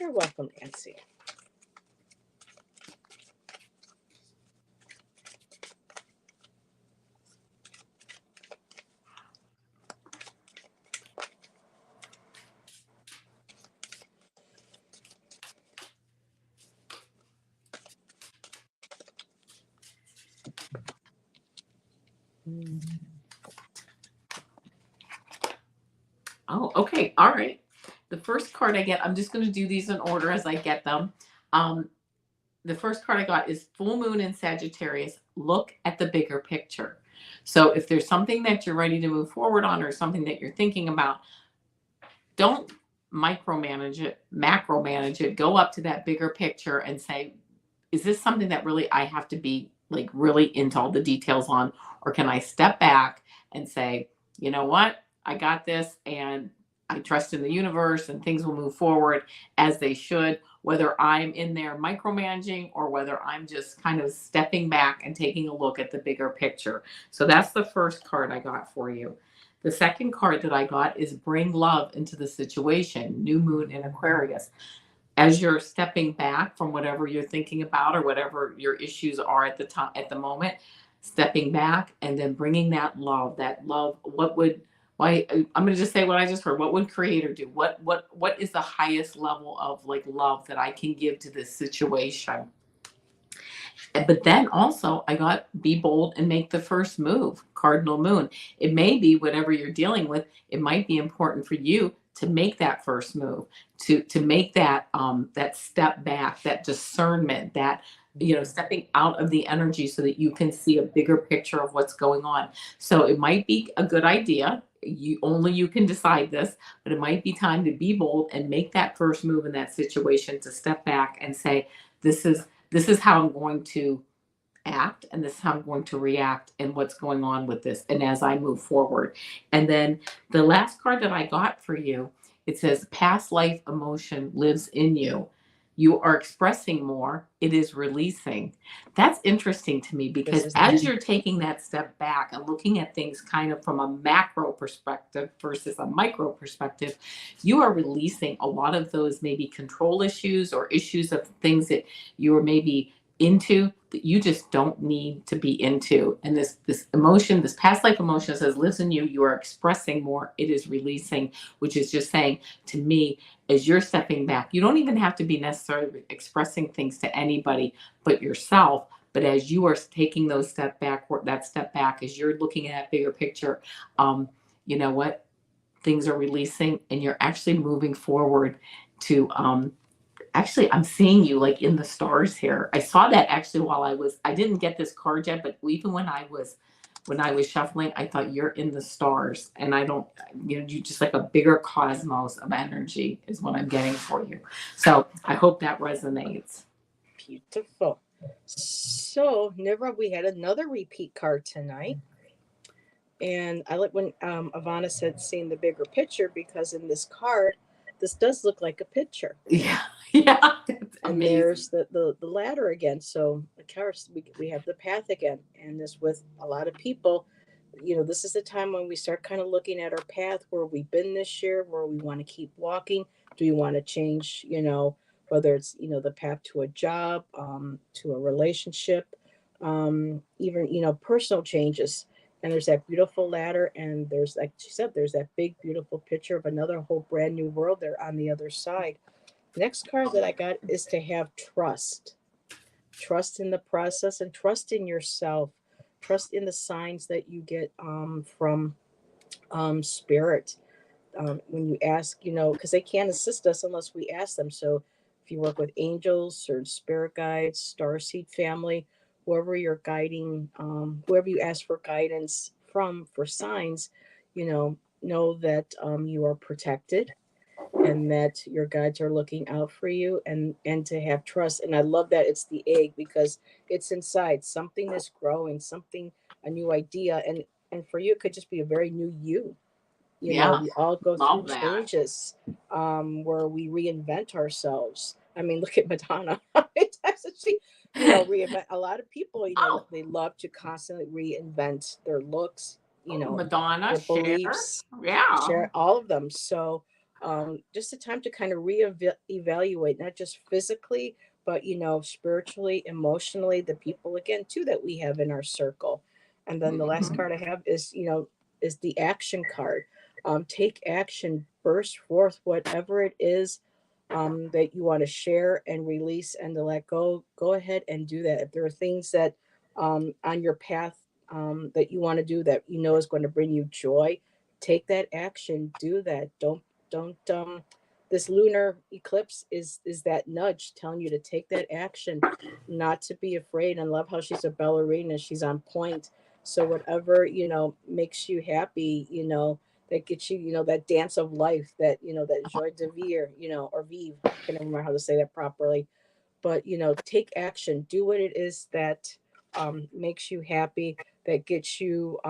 You're welcome, Nancy. Oh, okay. All right. The first card I get, I'm just going to do these in order as I get them. The first card I got is Full Moon in Sagittarius. Look at the bigger picture. So if there's something that you're ready to move forward on, or something that you're thinking about, don't micromanage it, macromanage it. Go up to that bigger picture and say, is this something that really I have to be like really into all the details on? Or can I step back and say, you know what? I got this, and I trust in the universe, and things will move forward as they should. whether I'm in there micromanaging or whether I'm just kind of stepping back and taking a look at the bigger picture. So that's the first card I got for you. The second card that I got is bring love into the situation, new moon in Aquarius. As you're stepping back from whatever you're thinking about or whatever your issues are at the time, at the moment, stepping back and then bringing that love, what would, why, I'm going to just say what I just heard. What would creator do? What is the highest level of like love that I can give to this situation? But then also I got be bold and make the first move, cardinal moon. It may be whatever you're dealing with. It might be important for you to make that first move, to make that that step back, that discernment, that stepping out of the energy so that you can see a bigger picture of what's going on. So it might be a good idea. You can decide this, but it might be time to be bold and make that first move in that situation, to step back and say, this is how I'm going to act, and this is how I'm going to react, and what's going on with this, and as I move forward. And then the last card that I got for you, it says past life emotion lives in you. You are expressing more, it is releasing. That's interesting to me, because as you're taking that step back and looking at things kind of from a macro perspective versus a micro perspective, you are releasing a lot of those maybe control issues or issues of things that you are maybe into that you just don't need to be into. And this emotion, this past life emotion, says lives in you. You are expressing more, it is releasing, which is just saying to me, as you're stepping back, you don't even have to be necessarily expressing things to anybody but yourself. But as you are taking those step back, or that step back, as you're looking at that bigger picture, you know what, things are releasing, and you're actually moving forward to actually, I'm seeing you like in the stars here. I saw that actually while I didn't get this card yet, but even when I was shuffling, I thought you're in the stars, and I don't, you just like a bigger cosmos of energy is what I'm getting for you. So I hope that resonates. Beautiful. So, Nivra, we had another repeat card tonight. And I like when Avana said seeing the bigger picture, because in this card, this does look like a picture. Yeah, yeah, that's And amazing. there's the ladder again. So, of course, we have the path again. And this with a lot of people, this is the time when we start kind of looking at our path, where we've been this year, where we want to keep walking. Do we want to change, whether it's, the path to a job, to a relationship, even, personal changes. And there's that beautiful ladder. And there's, like she said, there's that big, beautiful picture of another whole brand new world there on the other side. Next card that I got is to have trust. Trust in the process, and trust in yourself. Trust in the signs that you get from spirit. When you ask, because they can't assist us unless we ask them. So if you work with angels or spirit guides, starseed family, whoever you're guiding, whoever you ask for guidance from for signs, know that you are protected, and that your guides are looking out for you, and to have trust. And I love that it's the egg, because it's inside something is growing, something, a new idea. And for you, it could just be a very new you. Yeah, We all go through love that. changes, where we reinvent ourselves. I mean, look at Madonna. How many times did she, reinvent? A lot of people, Oh, they love to constantly reinvent their looks, Madonna, their share. beliefs, Yeah. share all of them. So, just a time to kind of reevaluate, not just physically, but, spiritually, emotionally, the people again too that we have in our circle. And then the last Mhm. card I have is, is the action card. Take action, burst forth whatever it is, that you want to share and release and to let go. Go ahead and do that. If there are things that, on your path, that you want to do, that is going to bring you joy, take that action. Do that. Don't. This lunar eclipse is that nudge telling you to take that action, not to be afraid. And love how she's a ballerina. She's on point. So whatever makes you happy, that gets you, that dance of life, that joie de vivre, or vive. I can't remember how to say that properly. But take action. Do what it is that makes you happy. That gets you.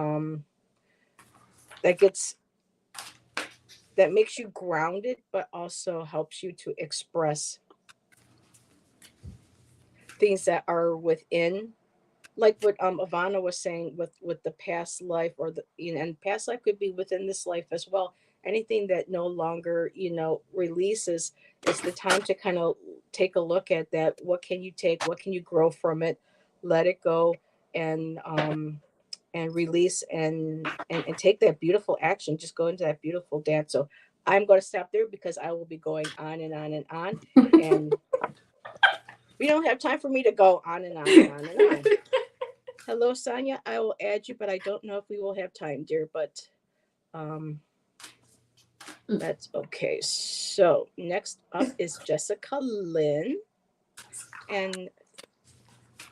That gets that makes you grounded, but also helps you to express things that are within, like what Ivana was saying with the past life, or the, and past life could be within this life as well. Anything that no longer, releases, it's the time to kind of take a look at that. What can you take? What can you grow from it? Let it go, and release, and take that beautiful action. Just go into that beautiful dance. So I'm going to stop there because I will be going on and on and on, and we don't have time for me to go on and on and on and on. Hello, Sonia. I will add you, but I don't know if we will have time, dear. But um, that's okay. So next up is Jessica Lynn, and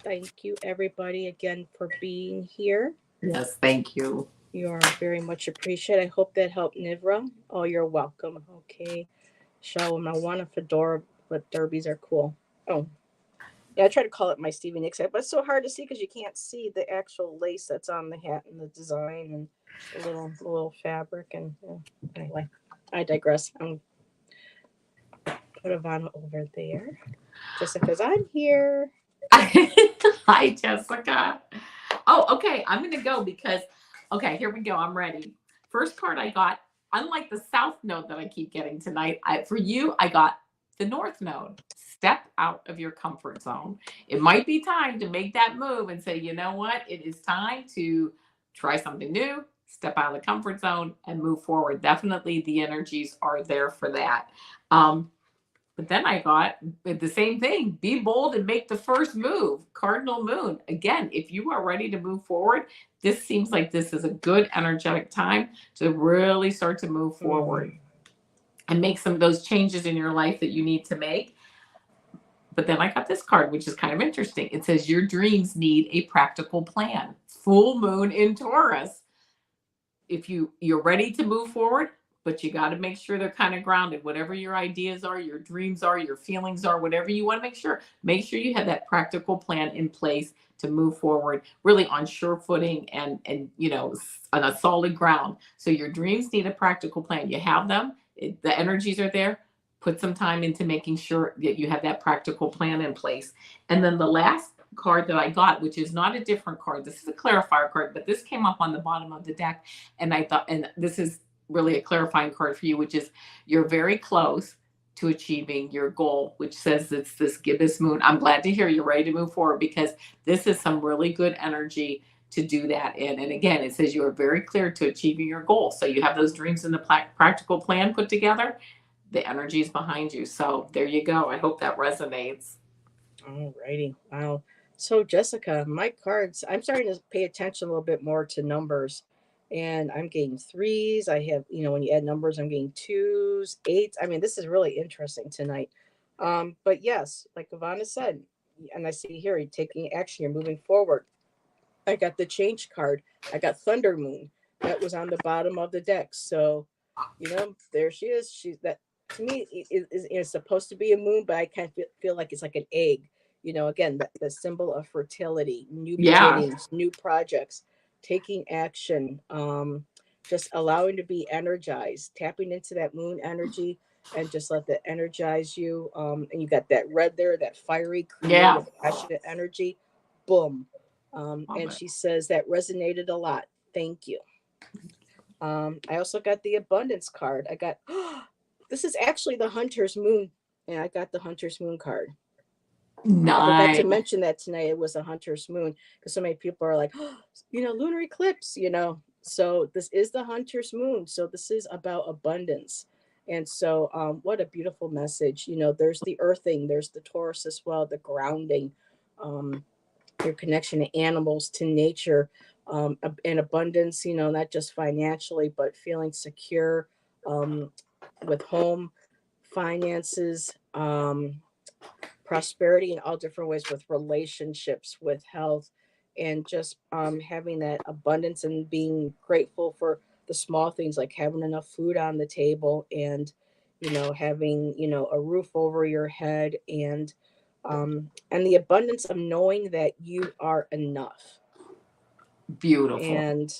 thank you everybody again for being here. Yes, thank you. You are very much appreciated. I hope that helped, Nivra. Oh, you're welcome. Okay, Shalom. I want a fedora, but derbies are cool. Oh, yeah, I try to call it my Stevie Nicks hat, but it's so hard to see because you can't see the actual lace that's on the hat and the design and the little fabric. And anyway, I digress. I'm put Ivana over there. Jessica's I'm here. Hi, Jessica. Oh, okay. I'm going to go because, okay, here we go. I'm ready. First card I got, unlike the South node that I keep getting tonight, for you, I got the North node. Step out of your comfort zone. It might be time to make that move and say, you know what? It is time to try something new, step out of the comfort zone, and move forward. Definitely the energies are there for that. But then I got the same thing. Be bold and make the first move. Cardinal moon. Again, if you are ready to move forward, this seems like this is a good energetic time to really start to move forward and make some of those changes in your life that you need to make. But then I got this card, which is kind of interesting. It says your dreams need a practical plan. Full moon in Taurus. If you're ready to move forward, but you got to make sure they're kind of grounded. Whatever your ideas are, your dreams are, your feelings are, whatever you want to make sure you have that practical plan in place to move forward, really on sure footing and on a solid ground. So your dreams need a practical plan. You have them, the energies are there. Put some time into making sure that you have that practical plan in place. And then the last card that I got, which is not a different card, this is a clarifier card, but this came up on the bottom of the deck, and I thought, and this is really a clarifying card for you, which is you're very close to achieving your goal, which says it's this gibbous moon. I'm glad to hear you're ready to move forward because this is some really good energy to do that in. And again, it says you are very clear to achieving your goal. So you have those dreams and the practical plan put together. The energy is behind you. So there you go. I hope that resonates. All righty. Wow. So Jessica, my cards, I'm starting to pay attention a little bit more to numbers. And I'm getting threes. I have, when you add numbers, I'm getting twos, eights. I mean, this is really interesting tonight. But yes, like Ivana said, and I see here, you're taking action, you're moving forward. I got the change card. I got Thunder Moon. That was on the bottom of the deck. So, there she is. She's that to me is supposed to be a moon, but I kind of feel like it's like an egg. Again, the symbol of fertility, new beginnings, new projects, taking action, just allowing to be energized, tapping into that moon energy, and just let that energize you. And you got that red there, that fiery, creative, passionate energy. Boom. And she says that resonated a lot. Thank you. I also got the abundance card. I got, this is actually the Hunter's Moon, and I got the Hunter's Moon card. Nice. I forgot to mention that tonight it was a Hunter's Moon because so many people are like, lunar eclipse, So this is the Hunter's Moon. So this is about abundance. And so what a beautiful message. There's the earthing, there's the Taurus as well, the grounding, your connection to animals, to nature, and abundance, not just financially, but feeling secure with home, finances, prosperity in all different ways, with relationships, with health, and just having that abundance and being grateful for the small things like having enough food on the table and having a roof over your head, and the abundance of knowing that you are enough. Beautiful. And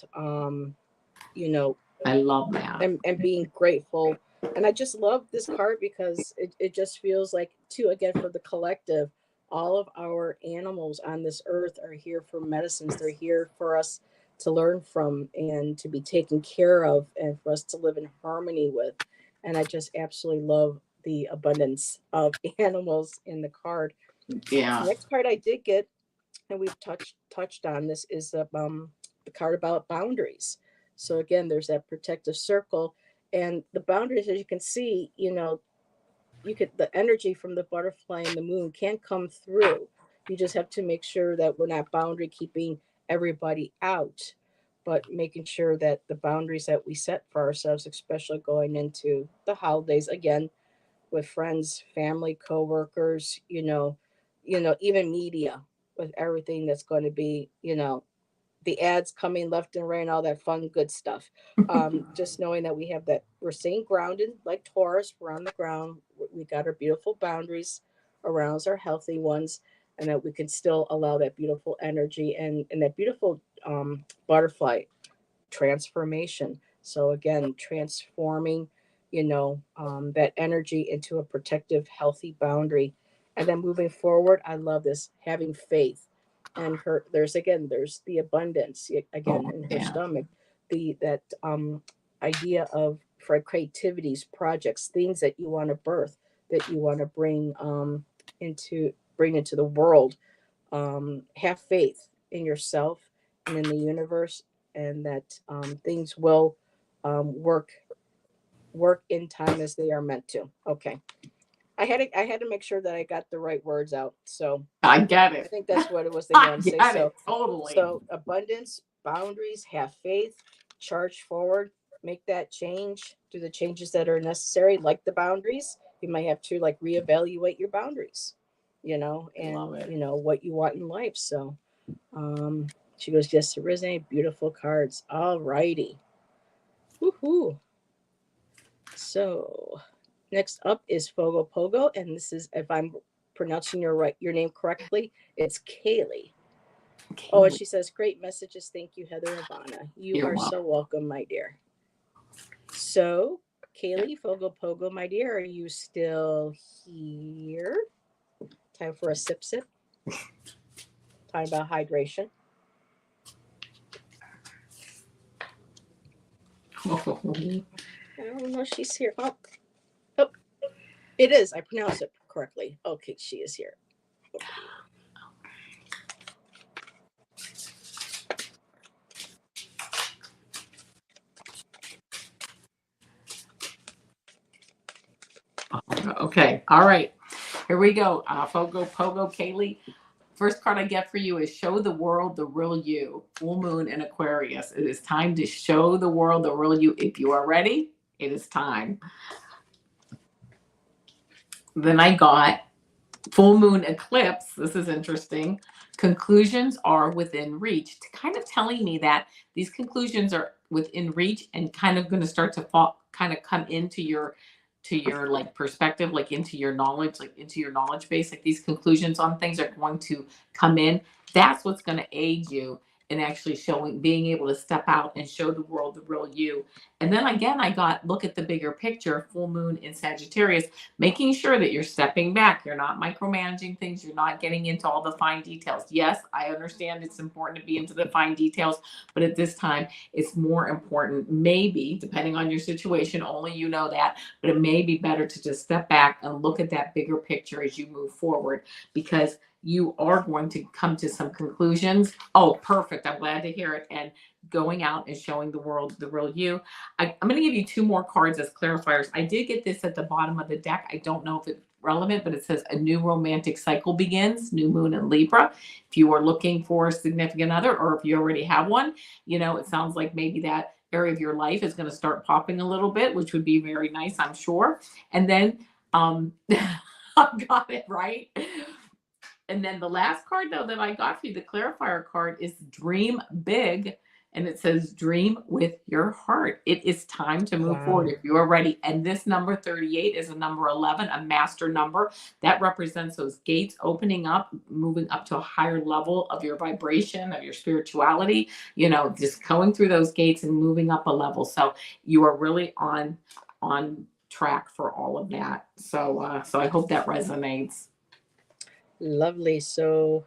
I love that. And being grateful. And I just love this card because it just feels like, too, again, for the collective, all of our animals on this earth are here for medicines. They're here for us to learn from and to be taken care of and for us to live in harmony with. And I just absolutely love the abundance of animals in the card. Yeah. The next card I did get, and we've touched on this, is the card about boundaries. So again, there's that protective circle, and the boundaries, as you can see, you could the energy from the butterfly and the moon can come through. You just have to make sure that we're not boundary keeping everybody out, but making sure that the boundaries that we set for ourselves, especially going into the holidays, again, with friends, family, coworkers, even media, with everything that's going to be, the ads coming left and right, and all that fun, good stuff. Just knowing that we have that, we're staying grounded like Taurus, we're on the ground. We got our beautiful boundaries around us, our healthy ones, and that we can still allow that beautiful energy and that beautiful butterfly transformation. So again, transforming, that energy into a protective, healthy boundary. And then moving forward, I love this, having faith. And there's the abundance again Oh, in her yeah. stomach, that idea of for creativities, projects, things that you want to birth, that you want to bring into the world. Have faith in yourself and in the universe, and that things will work in time as they are meant to. Okay, I had to make sure that I got the right words out. So I get I it. think that's what it was they I wanted to say. get So it totally. so abundance, boundaries, have faith, charge forward, make that change, do the changes that are necessary, like the boundaries. You might have to like reevaluate your boundaries, I love and it. what you want in life. So she goes, yes, there is any beautiful cards. All righty. Woohoo. So next up is Fogo Pogo, and this is, if I'm pronouncing your name correctly, it's Kaylee. Oh, and Okay. she says, great messages. Thank you, Heather and Ivana. You You're are welcome. so welcome, my dear. So, Kaylee, Fogo Pogo, my dear, are you still here? Time for a sip sip. Time about hydration. I don't know if she's here. Oh, it is. I pronounced it correctly. Okay, she is here. Okay. All right. Here we go. Fogo Pogo Kaylee. First card I get for you is show the world the real you. Full moon in Aquarius. It is time to show the world the real you. If you are ready, it is time. Then I got full moon eclipse. This is interesting. Conclusions are within reach, kind of telling me that these conclusions are within reach and kind of going to start to fall, kind of come into your like perspective, like into your knowledge, like into your knowledge base. Like these conclusions on things are going to come in. That's what's going to aid you in actually showing, being able to step out and show the world the real you. And then again, I got look at the bigger picture, full moon in Sagittarius, making sure that you're stepping back. You're not micromanaging things. You're not getting into all the fine details. Yes, I understand it's important to be into the fine details, but at this time, it's more important, maybe, depending on your situation, only you know that, but it may be better to just step back and look at that bigger picture as you move forward, because you are going to come to some conclusions. Oh, perfect. I'm glad to hear it. And going out and showing the world the real you. I'm going to give you two more cards as clarifiers. I did get this at the bottom of the deck. I don't know if it's relevant, but it says a new romantic cycle begins, new moon in Libra. If you are looking for a significant other, or if you already have one, it sounds like maybe that area of your life is going to start popping a little bit, which would be very nice, I'm sure. And then I got it right. And then the last card, though, that I got for you, the clarifier card, is dream big. And it says dream with your heart. It is time to move forward Wow. if you are ready. And this number 38 is a number 11, a master number that represents those gates opening up, moving up to a higher level of your vibration, of your spirituality, just going through those gates and moving up a level. So you are really on track for all of that. So I hope that resonates. Lovely. So,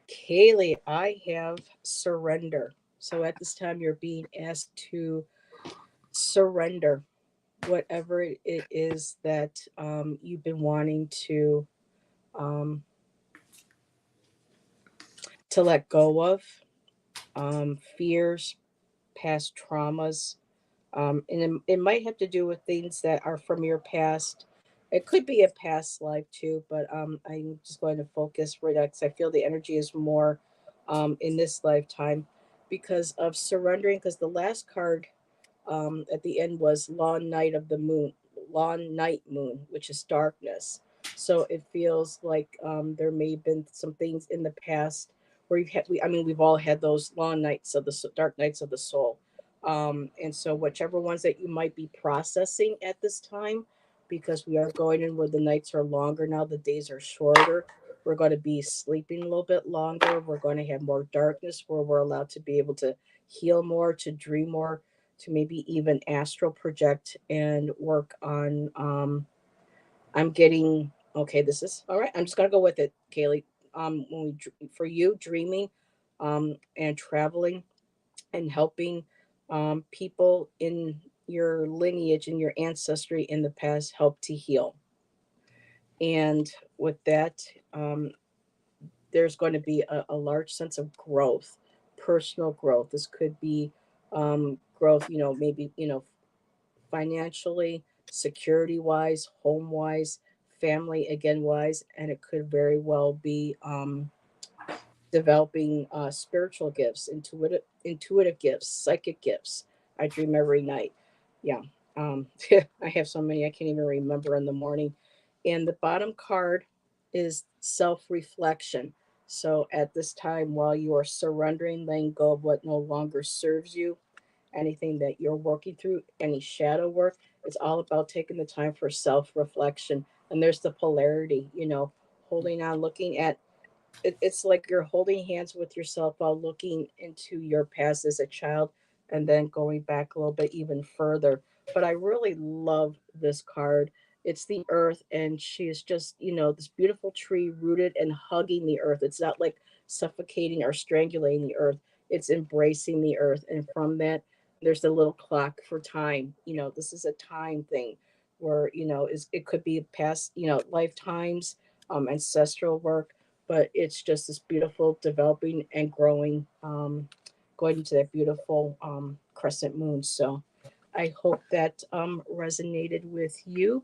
Kaylee, I have surrender. So at this time, you're being asked to surrender whatever it is that you've been wanting um, to let go of, fears, past traumas. And it might have to do with things that are from your past. It could be a past life too, but I'm just going to focus right now because I feel the energy is more in this lifetime because of surrendering. Because the last card at the end was long night moon, which is darkness. So it feels like there may have been some things in the past where I mean, we've all had those long nights of dark nights of the soul. And so whichever ones that you might be processing at this time, because we are going in where the nights are longer now, the days are shorter. We're going to be sleeping a little bit longer. We're going to have more darkness where we're allowed to be able to heal more, to dream more, to maybe even astral project and work on I'm getting okay, this is all right. I'm just gonna go with it, Kaylee. For you dreaming and traveling and helping people in your lineage and your ancestry in the past help to heal. And with that, there's going to be a large sense of growth, personal growth. This could be growth, maybe, financially, security wise, home wise, family again wise, and it could very well be developing spiritual gifts, intuitive gifts, psychic gifts. I dream every night. Yeah. I have so many I can't even remember in the morning. And the bottom card is self reflection. So at this time, while you are surrendering, letting go of what no longer serves you, anything that you're working through, any shadow work, it's all about taking the time for self reflection. And there's the polarity, holding on, looking at it's like you're holding hands with yourself while looking into your past as a child and then going back a little bit even further. But I really love this card. It's the earth, and she is just, this beautiful tree rooted and hugging the earth. It's not like suffocating or strangulating the earth, it's embracing the earth. And from that, there's the little clock for time. This is a time thing where, it could be past, lifetimes, ancestral work, but it's just this beautiful developing and growing, going into that beautiful crescent moon. So I hope that resonated with you.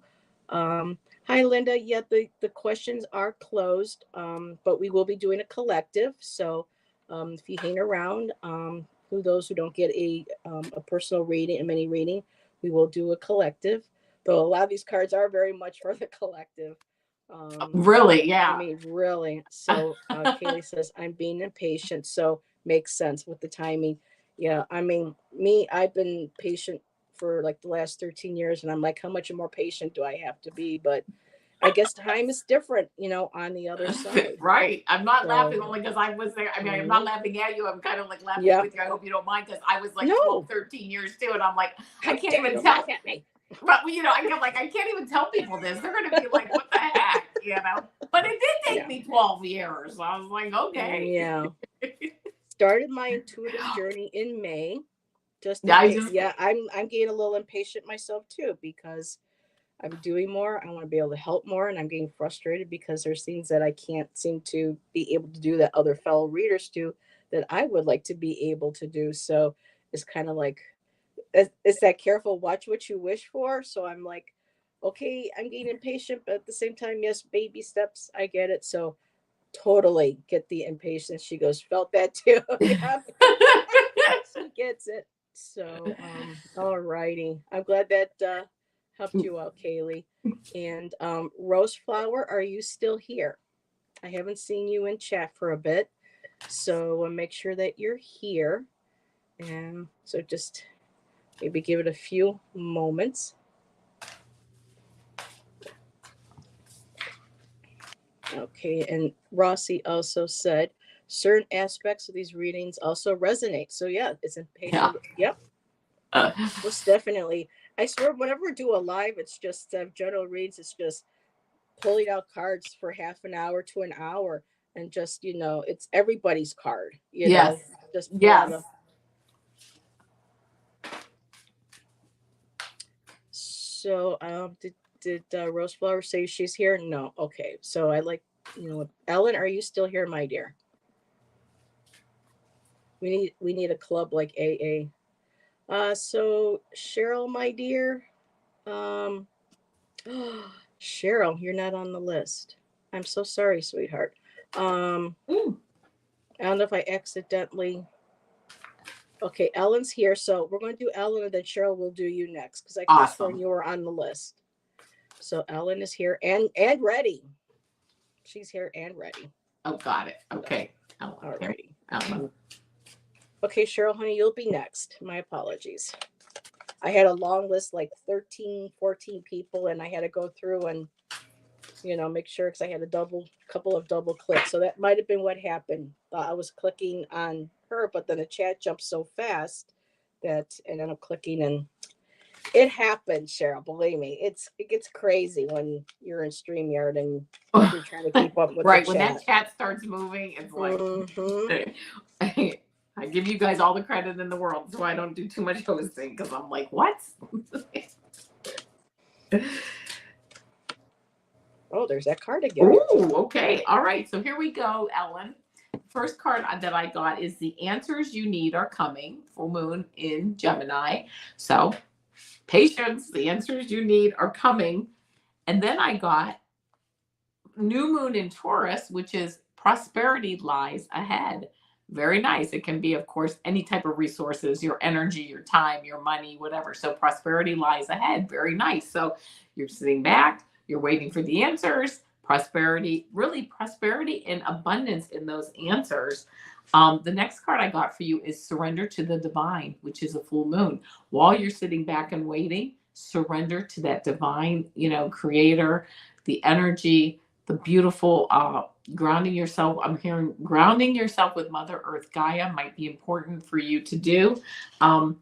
Um, Hi, Linda. Yeah, the questions are closed, but we will be doing a collective. So if you hang around, who those who don't get a personal reading, a mini reading, we will do a collective. Though a lot of these cards are very much for the collective. Um, Really, I yeah. mean, really. So Kaylee says, I'm being impatient. So makes sense with the timing. Yeah. I mean, I've been patient for like the last 13 years. And I'm like, how much more patient do I have to be? But I guess time is different, on the other side. Right. I'm not laughing So, only because I was there. I mean, I'm not mhm. laughing at you. I'm kind of like laughing Yeah. with you. I hope you don't mind because I was like 12, No. 13 years too. And I'm like, I How can't dare even you laugh tell. at me? But, I can't even tell people this. They're going to be like, what the heck? But it did take Yeah. me 12 years. So I was like, okay. Yeah. Started my intuitive journey in May. Just Yeah, I impatient. just, Yeah, I'm getting a little impatient myself too because I'm doing more. I want to be able to help more, and I'm getting frustrated because there's things that I can't seem to be able to do that other fellow readers do that I would like to be able to do. So it's kind of like it's that careful watch what you wish for. So I'm like, okay, I'm getting impatient, but at the same time, yes, baby steps. I get it. So totally get the impatience. She goes, felt that too. Yep. She gets it. So, all righty. I'm glad that helped you out, Kaylee. And Rose Flower, are you still here? I haven't seen you in chat for a bit, so make sure that you're here. And so just maybe give it a few moments. Okay, and Rossi also said certain aspects of these readings also resonate. So yeah, it's yeah. impatient. Yep, Uh, most definitely. I swear, whenever we do a live, it's just general reads. It's just pulling out cards for half an hour to an hour, and just, it's everybody's card, Yes. just pull out Yes. a. So, did Roseflower say she's here? No. Okay. So Ellen, are you still here, my dear? We need a club like AA. So Cheryl, my dear, um, Cheryl, you're not on the list. I'm so sorry, sweetheart. Um, Ooh, I don't know if I accidentally. Okay, Ellen's here, so we're going to do Ellen, and then Cheryl will do you next because I could have sworn awesome. you were on the list. So Ellen is here and ready. She's here and ready. Oh, got it. Okay. Ellen. Alrighty. Ellen. Okay, Cheryl, honey, you'll be next. My apologies. I had a long list, like 13, 14 people, and I had to go through and make sure, because I had a couple of double clicks. So that might have been what happened. I was clicking on her, but then the chat jumped so fast and then I'm clicking, and it happened, Cheryl. Believe me, it gets crazy when you're in StreamYard and you're trying to keep up with the Right. When chat. that chat starts moving, it's like, Mm-hmm. I give you guys all the credit in the world, so I don't do too much hosting because I'm like, what? Oh, there's that card again. Ooh, okay. All right. So here we go, Ellen. First card that I got is the answers you need are coming. Full moon in Gemini. So patience, the answers you need are coming. And then I got new moon in Taurus, which is prosperity lies ahead. Very nice. It can be, of course, any type of resources, your energy, your time, your money, whatever. So prosperity lies ahead. Very nice. So you're sitting back, you're waiting for the answers. Prosperity, really prosperity and abundance in those answers. The next card I got for you is surrender to the divine, which is a full moon. While you're sitting back and waiting, surrender to that divine, creator, the energy, the beautiful grounding yourself. I'm hearing grounding yourself with Mother Earth Gaia might be important for you to do. Um,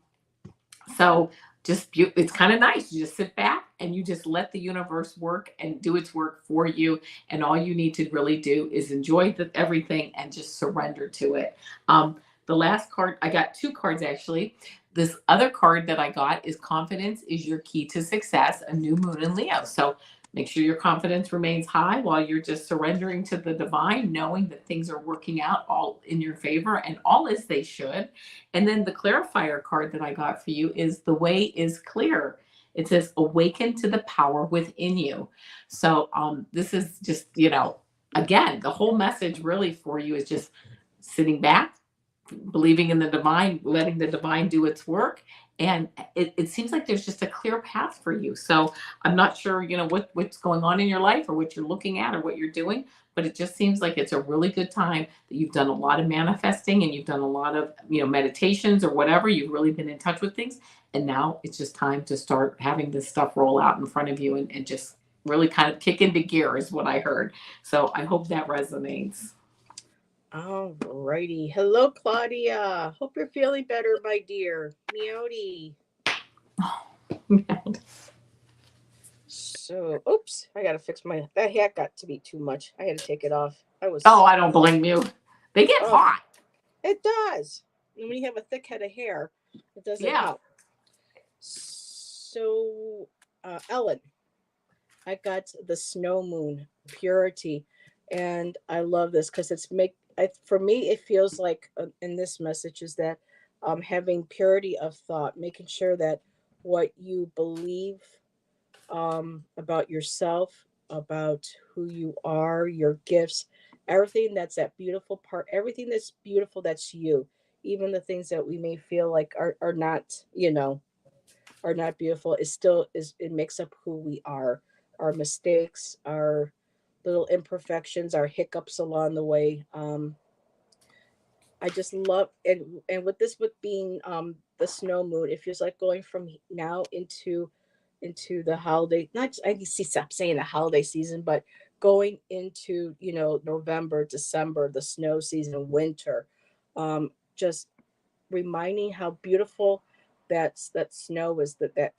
so it's kind of nice. You just sit back and you just let the universe work and do its work for you. And all you need to really do is enjoy everything and just surrender to it. The last card, I got two cards actually. This other card that I got is confidence is your key to success, a new moon in Leo. So make sure your confidence remains high while you're just surrendering to the divine, knowing that things are working out all in your favor and all as they should. And then the clarifier card that I got for you is the way is clear. It says awaken to the power within you. So this is just, again, the whole message really for you is just sitting back, believing in the divine, letting the divine do its work. And it seems like there's just a clear path for you. So I'm not sure, what's going on in your life or what you're looking at or what you're doing, but it just seems like it's a really good time that you've done a lot of manifesting and you've done a lot of, meditations or whatever. You've really been in touch with things. And now it's just time to start having this stuff roll out in front of you and just really kind of kick into gear is what I heard. So I hope that resonates. All righty. Hello, Claudia. Hope you're feeling better, my dear. Meowdy. So, oops, I gotta fix that hat got to be too much. I had to take it off. Oh, I don't blame you. They get Oh, hot. it does. And when you have a thick head of hair, it doesn't help. So, Ellen, I got the snow moon purity, and I love this because for me it feels like in this message is that having purity of thought, making sure that what you believe about yourself, about who you are, your gifts, everything that beautiful part, everything that's beautiful, that's you. Even the things that we may feel like are not, are not beautiful, it makes up who we are. Our mistakes, our little imperfections, our hiccups along the way. I just love, and with being the snow moon, it feels like going from now into the holiday, not I see stop saying the holiday season, but going into November, December, the snow season, winter. Just reminding how beautiful that snow is, the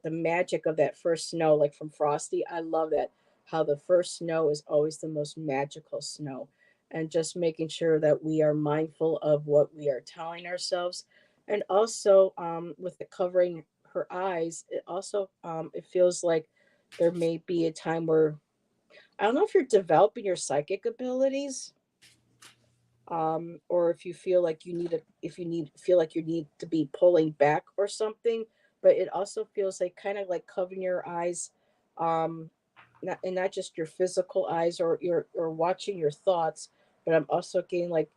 magic of that first snow, like from Frosty. I love that, how the first snow is always the most magical snow, and just making sure that we are mindful of what we are telling ourselves. And also, with it covering her eyes, it also it feels like there may be a time where I don't know if you're developing your psychic abilities, or if you feel like you need a if you need feel like you need to be pulling back or something. But it also feels like kind of like covering your eyes, um not just your physical eyes or your or watching your thoughts, but I'm also getting like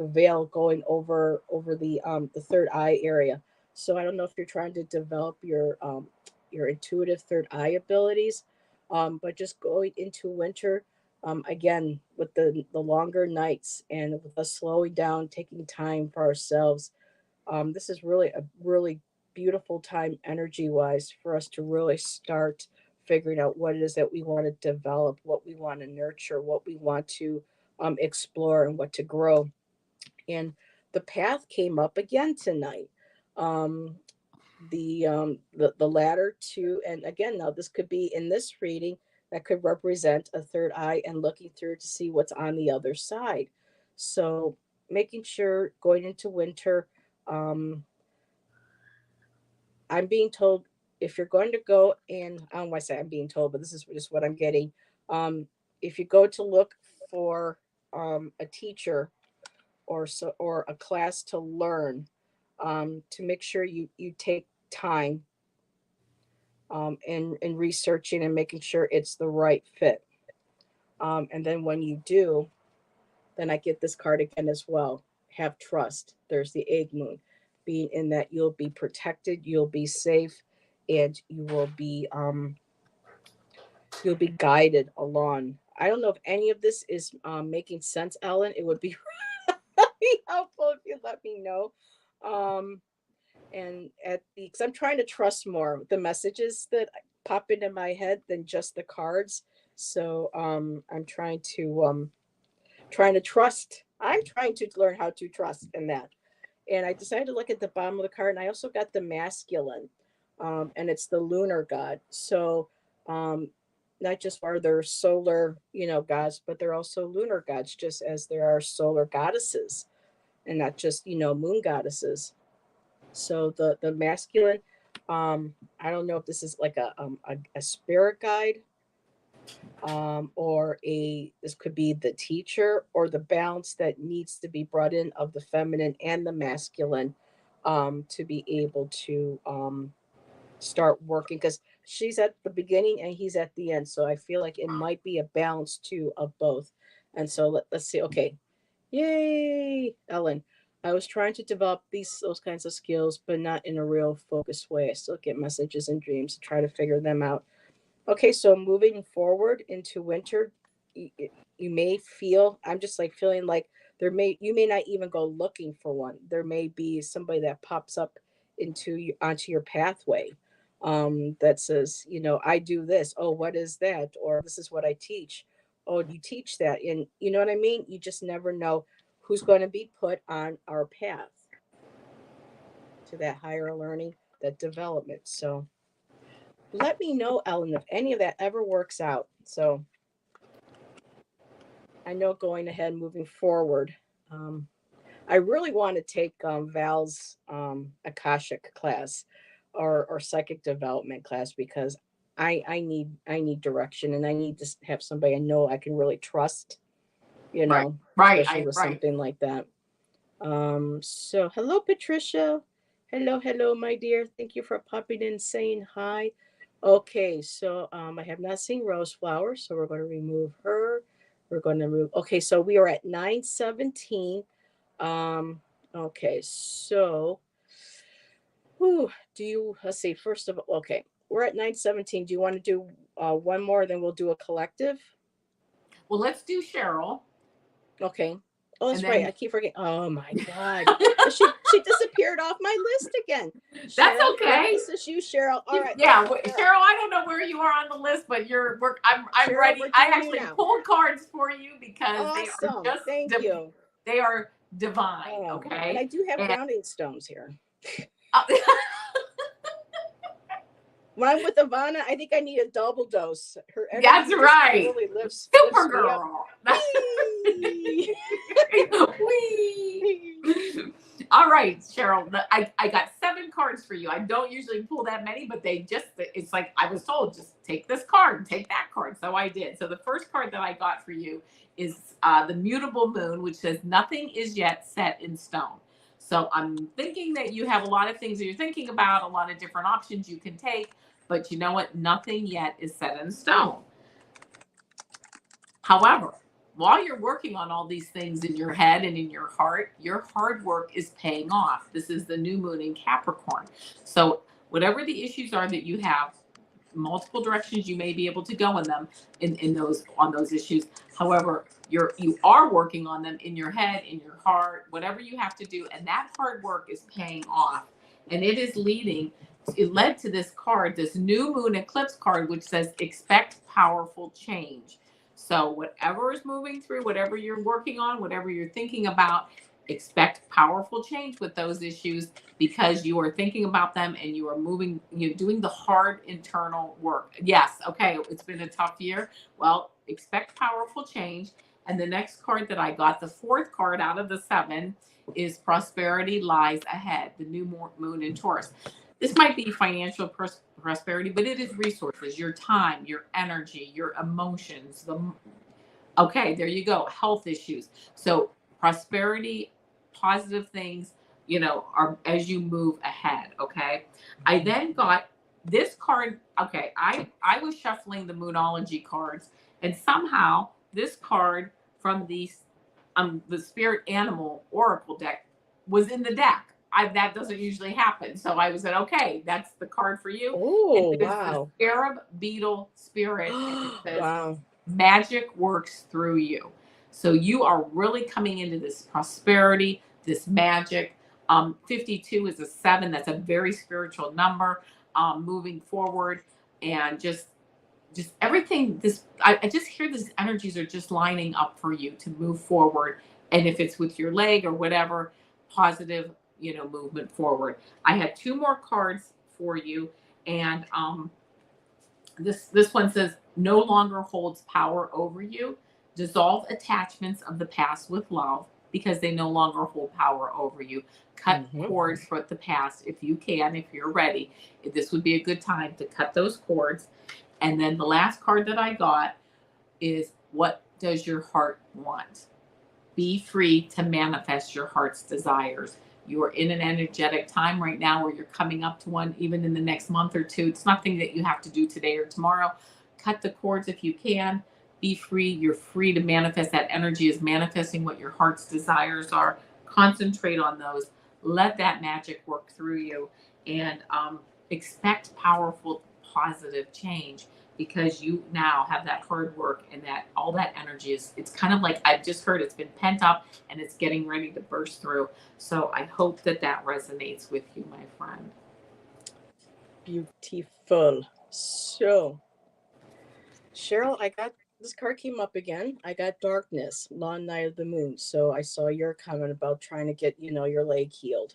a veil going over the third eye area. So I don't know if you're trying to develop your intuitive third eye abilities, but just going into winter, again with the longer nights and with us slowing down, taking time for ourselves, this is really a really beautiful time energy wise for us to really start figuring out what it is that we want to develop, what we want to nurture, what we want to explore, and what to grow. And the path came up again tonight. Um, the latter two, and again, now this could be in this reading that could represent a third eye and looking through to see what's on the other side. So making sure going into winter, um, I'm being told if you're going to go, and I don't want to say I'm being told, but this is just what I'm getting. Um, if you go to look for a teacher or so or a class to learn, to make sure you take time in researching and making sure it's the right fit. And then when you do, then I get this card again as well. Have trust. There's the egg moon, being in that you'll be protected, you'll be safe, and you'll be guided along. I don't know if any of this is making sense, Ellen. It would be really helpful if you let me know. Um, and at the because I'm trying to trust more the messages that pop into my head than just the cards. So I'm trying to trust. I'm trying to learn how to trust in that. And I decided to look at the bottom of the card, and I also got the masculine, and it's the lunar god. So um, not just are there solar, gods, but they're also lunar gods, just as there are solar goddesses, and not just moon goddesses. So the masculine, I don't know if this is like a spirit guide, or a this could be the teacher or the balance that needs to be brought in of the feminine and the masculine, to be able to start working, because she's at the beginning and he's at the end. So I feel like it might be a balance too of both. And so let's see. Okay, yay, Ellen. I was trying to develop those kinds of skills, but not in a real focused way. I still get messages and dreams to try to figure them out. Okay, so moving forward into winter, you, you may feel, I'm just like feeling like you may not even go looking for one. There may be somebody that pops up onto your pathway, that says, I do this. Oh, what is that? Or this is what I teach. Oh, you teach that. And you know what I mean? You just never know who's going to be put on our path to that higher learning, that development. So let me know, Ellen, if any of that ever works out. So I know going ahead, moving forward, um, I really want to take Val's Akashic class, or psychic development class, because I need direction, and I need to have somebody I know I can really trust, Right, right, especially with right. something like that. So hello, Patricia. Hello, my dear. Thank you for popping in, saying hi. Okay, so I have not seen Rose Flower, so we're going to remove her. We're going to remove. Okay, so we are at 9:17. Okay, so let's see. First of all, okay, we're at 9:17. Do you want to do one more? Then we'll do a collective. Well, let's do Cheryl, Okay. Oh, and that's right. I then keep forgetting. Oh my God. She disappeared off my list again. that's Cheryl. Yep, okay. this is you, Cheryl. All right, Yeah, Cheryl. Cheryl, I don't know where you are on the list, but I'm Cheryl, ready. we're I doing you actually now. pulled cards for you because Awesome. Thank you. they are divine, Oh, and I okay? do have And grounding stones here. uh, when I'm with Avana, I think I need a double dose. Her That's energy just right. really lifts me up. Supergirl. Whee! Whee! All right, Cheryl. I got 7 cards for you. I don't usually pull that many, but it's like I was told, just take this card and take that card. So I did. So the first card that I got for you is the mutable moon, which says nothing is yet set in stone. So I'm thinking that you have a lot of things that you're thinking about, a lot of different options you can take, but you know what? Nothing yet is set in stone. However, while you're working on all these things in your head and in your heart, your hard work is paying off. This is the new moon in Capricorn. So, whatever the issues are that you have, multiple directions you may be able to go in them in those on those issues. However, you are working on them in your head, in your heart, whatever you have to do, and that hard work is paying off. And it led to this card, this new moon eclipse card, which says expect powerful change. So whatever is moving through, whatever you're working on, whatever you're thinking about, expect powerful change with those issues because you are thinking about them and you are moving, you're doing the hard internal work. Yes, okay, it's been a tough year. Well, expect powerful change. And the next card that I got, the 4th card out of the 7, is prosperity lies ahead, the new moon in Taurus. This might be financial prosperity, but it is resources, your time, your energy, your emotions. Okay, there you go. Health issues. So prosperity, positive things, are as you move ahead. Okay. I then got this card. Okay, I was shuffling the Moonology cards, and somehow this card from the Spirit Animal Oracle deck was in the deck. That doesn't usually happen. So I was like, okay, that's the card for you. And Oh, it is the wow. Scarab Beetle Spirit, and it says Wow. magic works through you. So you are really coming into this prosperity, this magic. 52 is a 7. That's a very spiritual number. Moving forward, and just everything. I just hear these energies are just lining up for you to move forward. And if it's with your leg or whatever, positive, movement forward. I had 2 more cards for you, and this one says no longer holds power over you. Dissolve attachments of the past with love because they no longer hold power over you. Cut cords from the past if you can, if you're ready. This would be a good time to cut those cords. And then the last card that I got is what does your heart want? Be free to manifest your heart's desires. You are in an energetic time right now where you're coming up to one, even in the next month or two. It's nothing that you have to do today or tomorrow. Cut the cords if you can. Be free. You're free to manifest. That energy is manifesting what your heart's desires are. Concentrate on those. Let that magic work through you, and expect powerful, positive change because you now have that hard work and that all that energy it's kind of like I've just heard it's been pent up and it's getting ready to burst through. So I hope that resonates with you, my friend. Beautiful. So, Cheryl, I got this card came up again. I got darkness, long night of the moon. So I saw your comment about trying to get, your leg healed.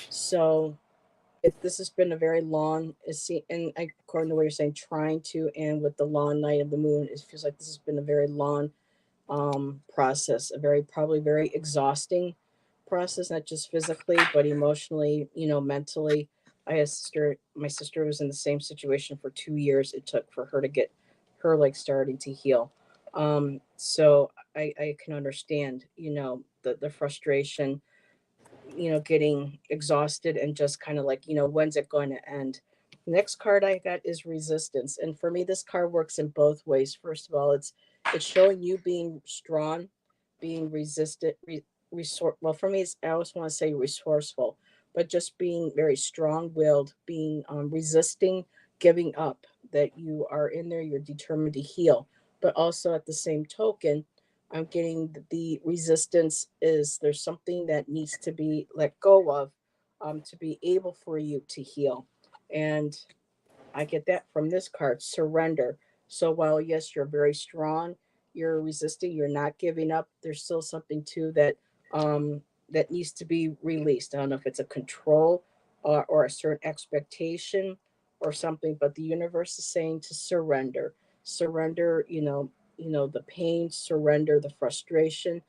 So if this has been a very long, and according to what you're saying, trying to, and with the long night of the moon, it feels like this has been a very long process, a probably very exhausting process, not just physically, but emotionally, mentally. My sister was in the same situation for 2 years. It took for her to get her like starting to heal. So I can understand, the frustration, getting exhausted and just kind of like, when's it going to end? Next card I got is resistance. And for me, this card works in both ways. First of all, it's showing you being strong, being resistant, well, for me, I always want to say resourceful, but just being very strong-willed, being resisting, giving up, that you are in there, you're determined to heal. But also at the same token, I'm getting the resistance is there's something that needs to be let go of to be able for you to heal. And I get that from this card, surrender. So while yes, you're very strong, you're resisting, you're not giving up, there's still something too that needs to be released. I don't know if it's a control or a certain expectation or something, but the universe is saying to surrender, the pain, surrender the frustration,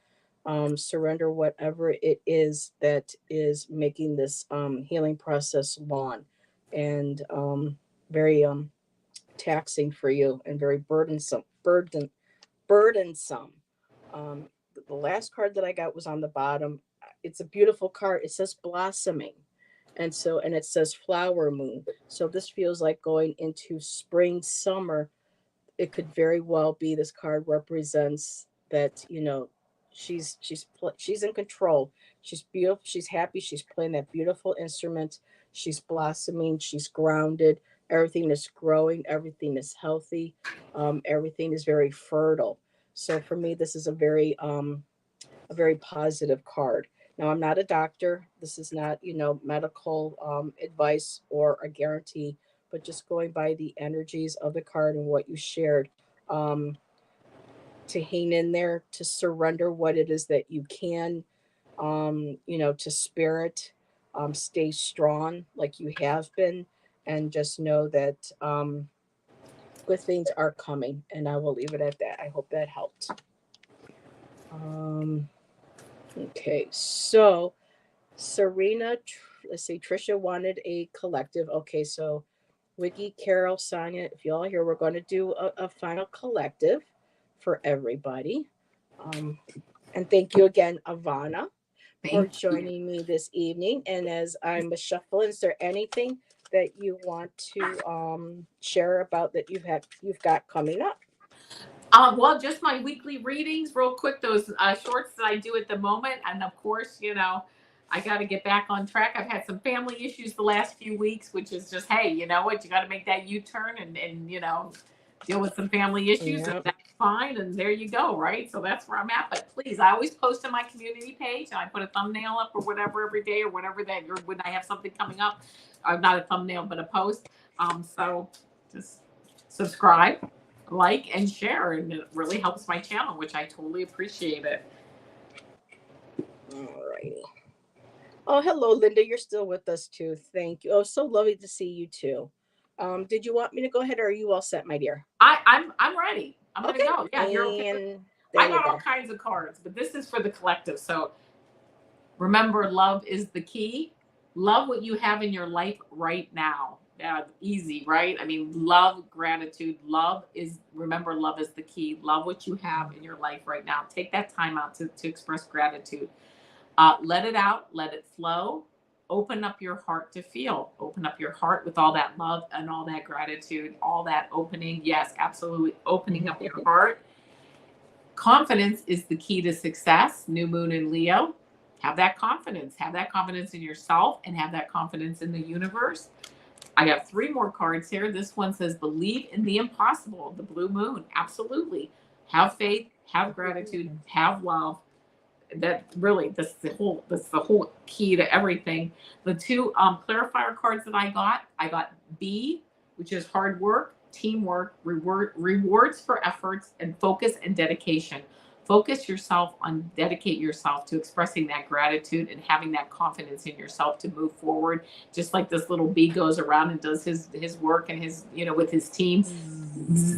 surrender whatever it is that is making this healing process long and very taxing for you and very burdensome. The last card that I got was on the bottom. It's a beautiful card. It says blossoming. And it says flower moon. So this feels like going into spring, summer. It could very well be this card represents that, she's in control. She's beautiful, she's happy, she's playing that beautiful instrument. She's blossoming, she's grounded. Everything is growing, everything is healthy, everything is very fertile. So for me, this is a very positive card. Now, I'm not a doctor. This is not, medical advice or a guarantee, but just going by the energies of the card and what you shared, um, to hang in there, to surrender what it is that you can, to spirit, stay strong like you have been, and just know that good things are coming. And I will leave it at that. I hope that helped. Okay, so Serena, let's see, Trisha wanted a collective. Okay, so Wiggy, Carol, Sonia, if y'all here, we're going to do a final collective for everybody. Um, and thank you again, Avana, for Thank you. joining me this evening. And as I'm shuffling, is there anything that you want to share about that you've got coming up? Well, just my weekly readings, real quick. Those shorts that I do at the moment, and of course, I got to get back on track. I've had some family issues the last few weeks, which is just, hey, you know what? You got to make that U-turn and deal with some family issues, and Yeah. that's fine. And there you go, right? So that's where I'm at. But please, I always post on my community page, and I put a thumbnail up or whatever every day or whatever when I have something coming up. Not a thumbnail, but a post. So just subscribe, like, and share, and it really helps my channel, which I totally appreciate it. All righty. Oh, hello, Linda. You're still with us too. Thank you. Oh, so lovely to see you too. Did you want me to go ahead, or are you all set, my dear? I'm ready. I'm gonna Okay. go. Yeah, you're okay. And there I you got all go. kinds of cards, but this is for the collective. So remember, love is the key. Love what you have in your life right now. Easy, right? I mean, love, gratitude. Remember, love is the key. Love what you have in your life right now. Take that time out to express gratitude. Let it out, let it flow. Open up your heart to feel. Open up your heart with all that love and all that gratitude, all that opening. Yes, absolutely. Opening up your heart. Confidence is the key to success. New moon in Leo. Have that confidence. Have that confidence in yourself and have that confidence in the universe. I have 3 more cards here. This one says, believe in the impossible, the blue moon. Absolutely. Have faith, have gratitude, have love. That's the whole key to everything. The 2 clarifier cards that I got B, which is hard work, teamwork, rewards for efforts, and focus and dedication. Focus yourself on, dedicate yourself to expressing that gratitude and having that confidence in yourself to move forward. Just like this little bee goes around and does his work and his, with his team,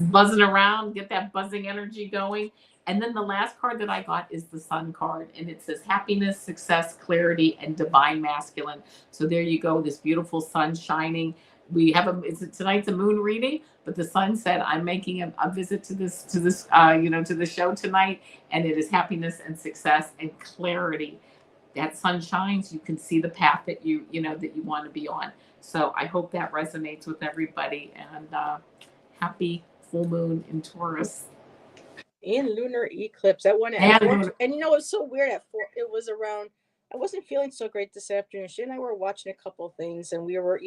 buzzing around, get that buzzing energy going. And then the last card that I got is the Sun card, and it says happiness, success, clarity, and divine masculine. So there you go, this beautiful sun shining. We have tonight's a moon reading, but the sun said, I'm making a visit to the show tonight, and it is happiness and success and clarity. That sun shines, you can see the path that you want to be on. So I hope that resonates with everybody, and happy full moon in Taurus. In Lunar Eclipse. That one at 4. And it's so weird at 4. It was around, I wasn't feeling so great this afternoon. She and I were watching a couple of things, and we were,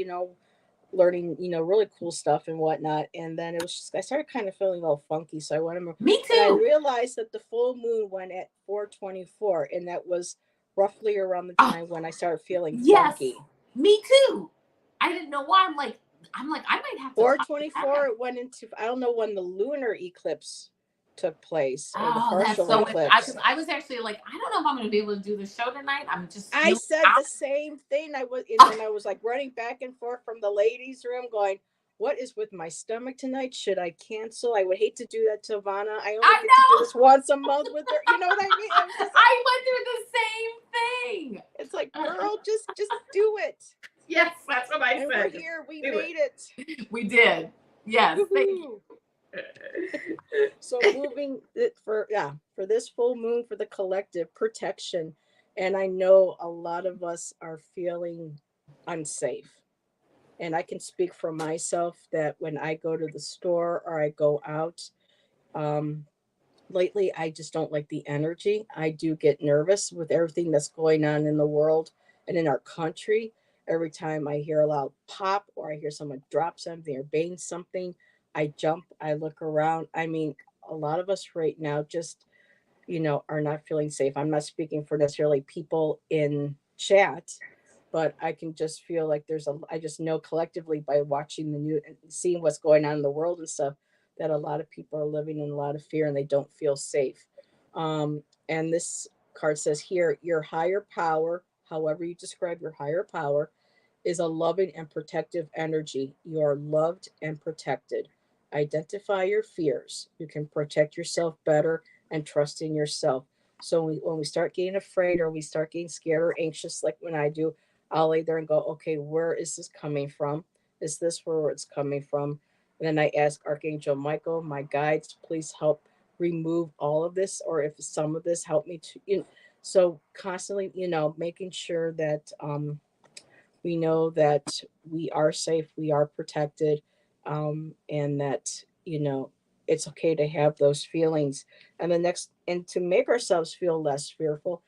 learning, really cool stuff and whatnot. And then it was just, I started kind of feeling a little funky. So I went, Me too. And I realized that the full moon went at 4:24, and that was roughly around the time when I started feeling funky. Me too. I didn't know why. I might have to. 4:24. It went into, I don't know when the lunar eclipse took place, or the partial eclipse. I was actually like, I don't know if I'm going to be able to do the show tonight. I said the same thing. And then I was like running back and forth from the ladies' room, going, what is with my stomach tonight? Should I cancel? I would hate to do that to Avana. I only I get to do know. this once a month with her. You know what I mean? I was just like, I went through the same thing. it's like, girl, just do it. Yes, that's what I And said. we're here. We Do made it. We did. Yes, thank you. So moving it for this full moon for the collective protection. And I know a lot of us are feeling unsafe. And I can speak for myself that when I go to the store or I go out, um, lately I just don't like the energy. I do get nervous with everything that's going on in the world and in our country. Every time I hear a loud pop or I hear someone drop something or bang something, I jump, I look around. I mean, a lot of us right now just, are not feeling safe. I'm not speaking for necessarily people in chat, but I can just feel like I just know collectively by watching the news and seeing what's going on in the world and stuff that a lot of people are living in a lot of fear and they don't feel safe. And this card says here, your higher power, however you describe your higher power, is a loving and protective energy. You are loved and protected. Identify your fears. You can protect yourself better and trust in yourself. So when we start getting afraid or we start getting scared or anxious, like when I do, I'll lay there and go, okay, where is this coming from? Is this where it's coming from? And then I ask Archangel Michael, my guides, please help remove all of this, or if some of this help me to, so constantly, making sure that we know that we are safe, we are protected, and that it's okay to have those feelings. And to make ourselves feel less fearful,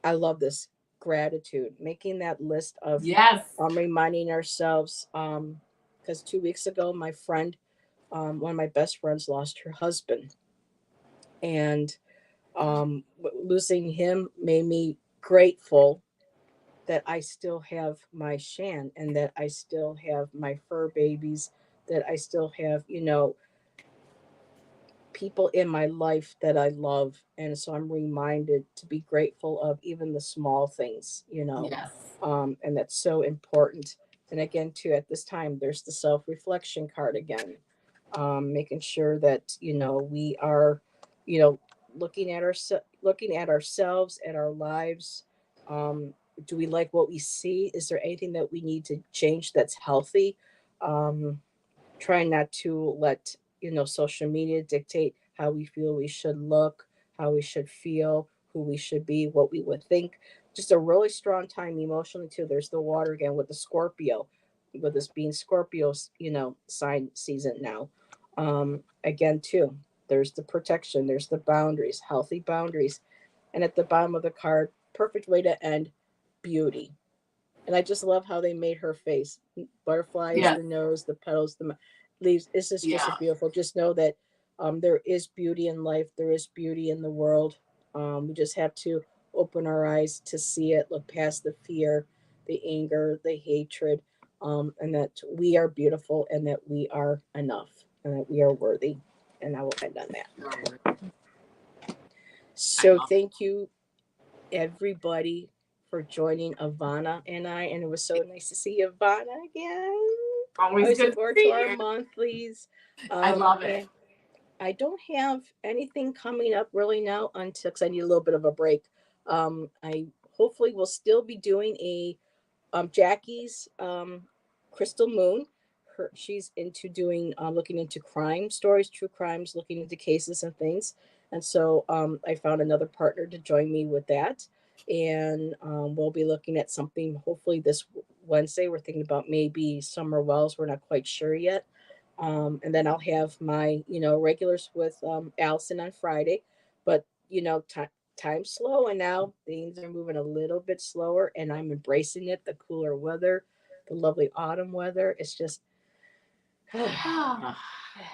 I love this gratitude, making that list of Yes. reminding ourselves. Because 2 weeks ago, my friend, one of my best friends, lost her husband, and losing him made me grateful that I still have my Shan and that I still have my fur babies, that I still have, people in my life that I love. And so I'm reminded to be grateful of even the small things. Yes. And that's so important. And again, too, at this time, there's the self reflection card again, making sure that, we are, you know, looking at ourselves, at our lives. Do we like what we see? Is there anything that we need to change that's healthy? Um, Trying not to let social media dictate how we feel we should look, how we should feel, who we should be, what we would think. Just a really strong time emotionally too. There's the water again with the Scorpio, with this being Scorpio's sign season now. Again too, there's the protection, there's the boundaries, healthy boundaries. And at the bottom of the card, perfect way to end, beauty. And I just love how they made her face. Butterfly is Yes. the nose, the petals, the leaves. It's just a Yeah. beautiful. Just know that there is beauty in life. There is beauty in the world. We just have to open our eyes to see it. Look past the fear, the anger, the hatred, and that we are beautiful and that we are enough and that we are worthy. And I will end on that. So thank you everybody for joining Avana and I. And it was so nice to see Ivana again. Always Always good look to forward to see our you. monthlies. I love And it. I don't have anything coming up really now until because I need a little bit of a break. I hopefully will still be doing a Jackie's Crystal Moon. She's into doing looking into crime stories, true crimes, looking into cases and things. And so I found another partner to join me with that. And we'll be looking at something hopefully this Wednesday. We're thinking about maybe Summer Wells. We're not quite sure yet. And then I'll have my, regulars with Allison on Friday. But, time's slow and now things are moving a little bit slower and I'm embracing it. The cooler weather, the lovely autumn weather. It's just,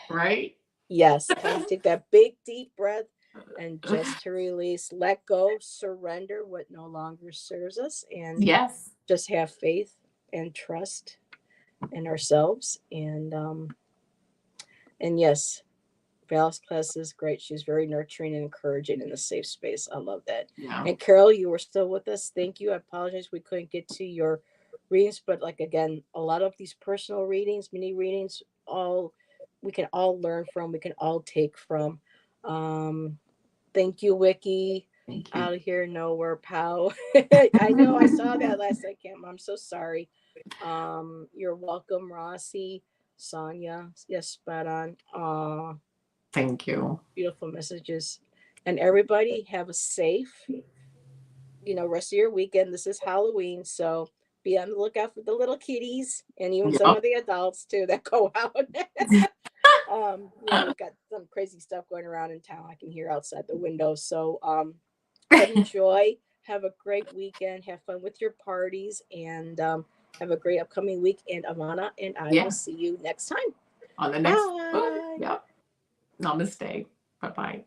Right? yes, time to take that big, deep breath and just to release, let go, surrender what no longer serves us, and Yes. just have faith and trust in ourselves. And yes, Val's class is great. She's very nurturing and encouraging in a safe space. I love that. Yeah. And Carol, you were still with us. Thank you. I apologize we couldn't get to your readings, but like again, a lot of these personal readings, mini readings, all learn from, we can all take from. Thank you, Wiki. Thank you. Out of here, nowhere, pow. I know I saw that last night, Kim. I'm so sorry. You're welcome, Rossi, Sonia. Yes, spot on. Thank you. Beautiful messages. And everybody have a safe, rest of your weekend. This is Halloween, so be on the lookout for the little kitties and even some Yep. of the adults too that go out. We've got some crazy stuff going around in town. I can hear outside the window. So enjoy. Have a great weekend. Have fun with your parties, and have a great upcoming week. And Avana and I will see you next time. On the next Bye. Yep. Namaste. Bye-bye.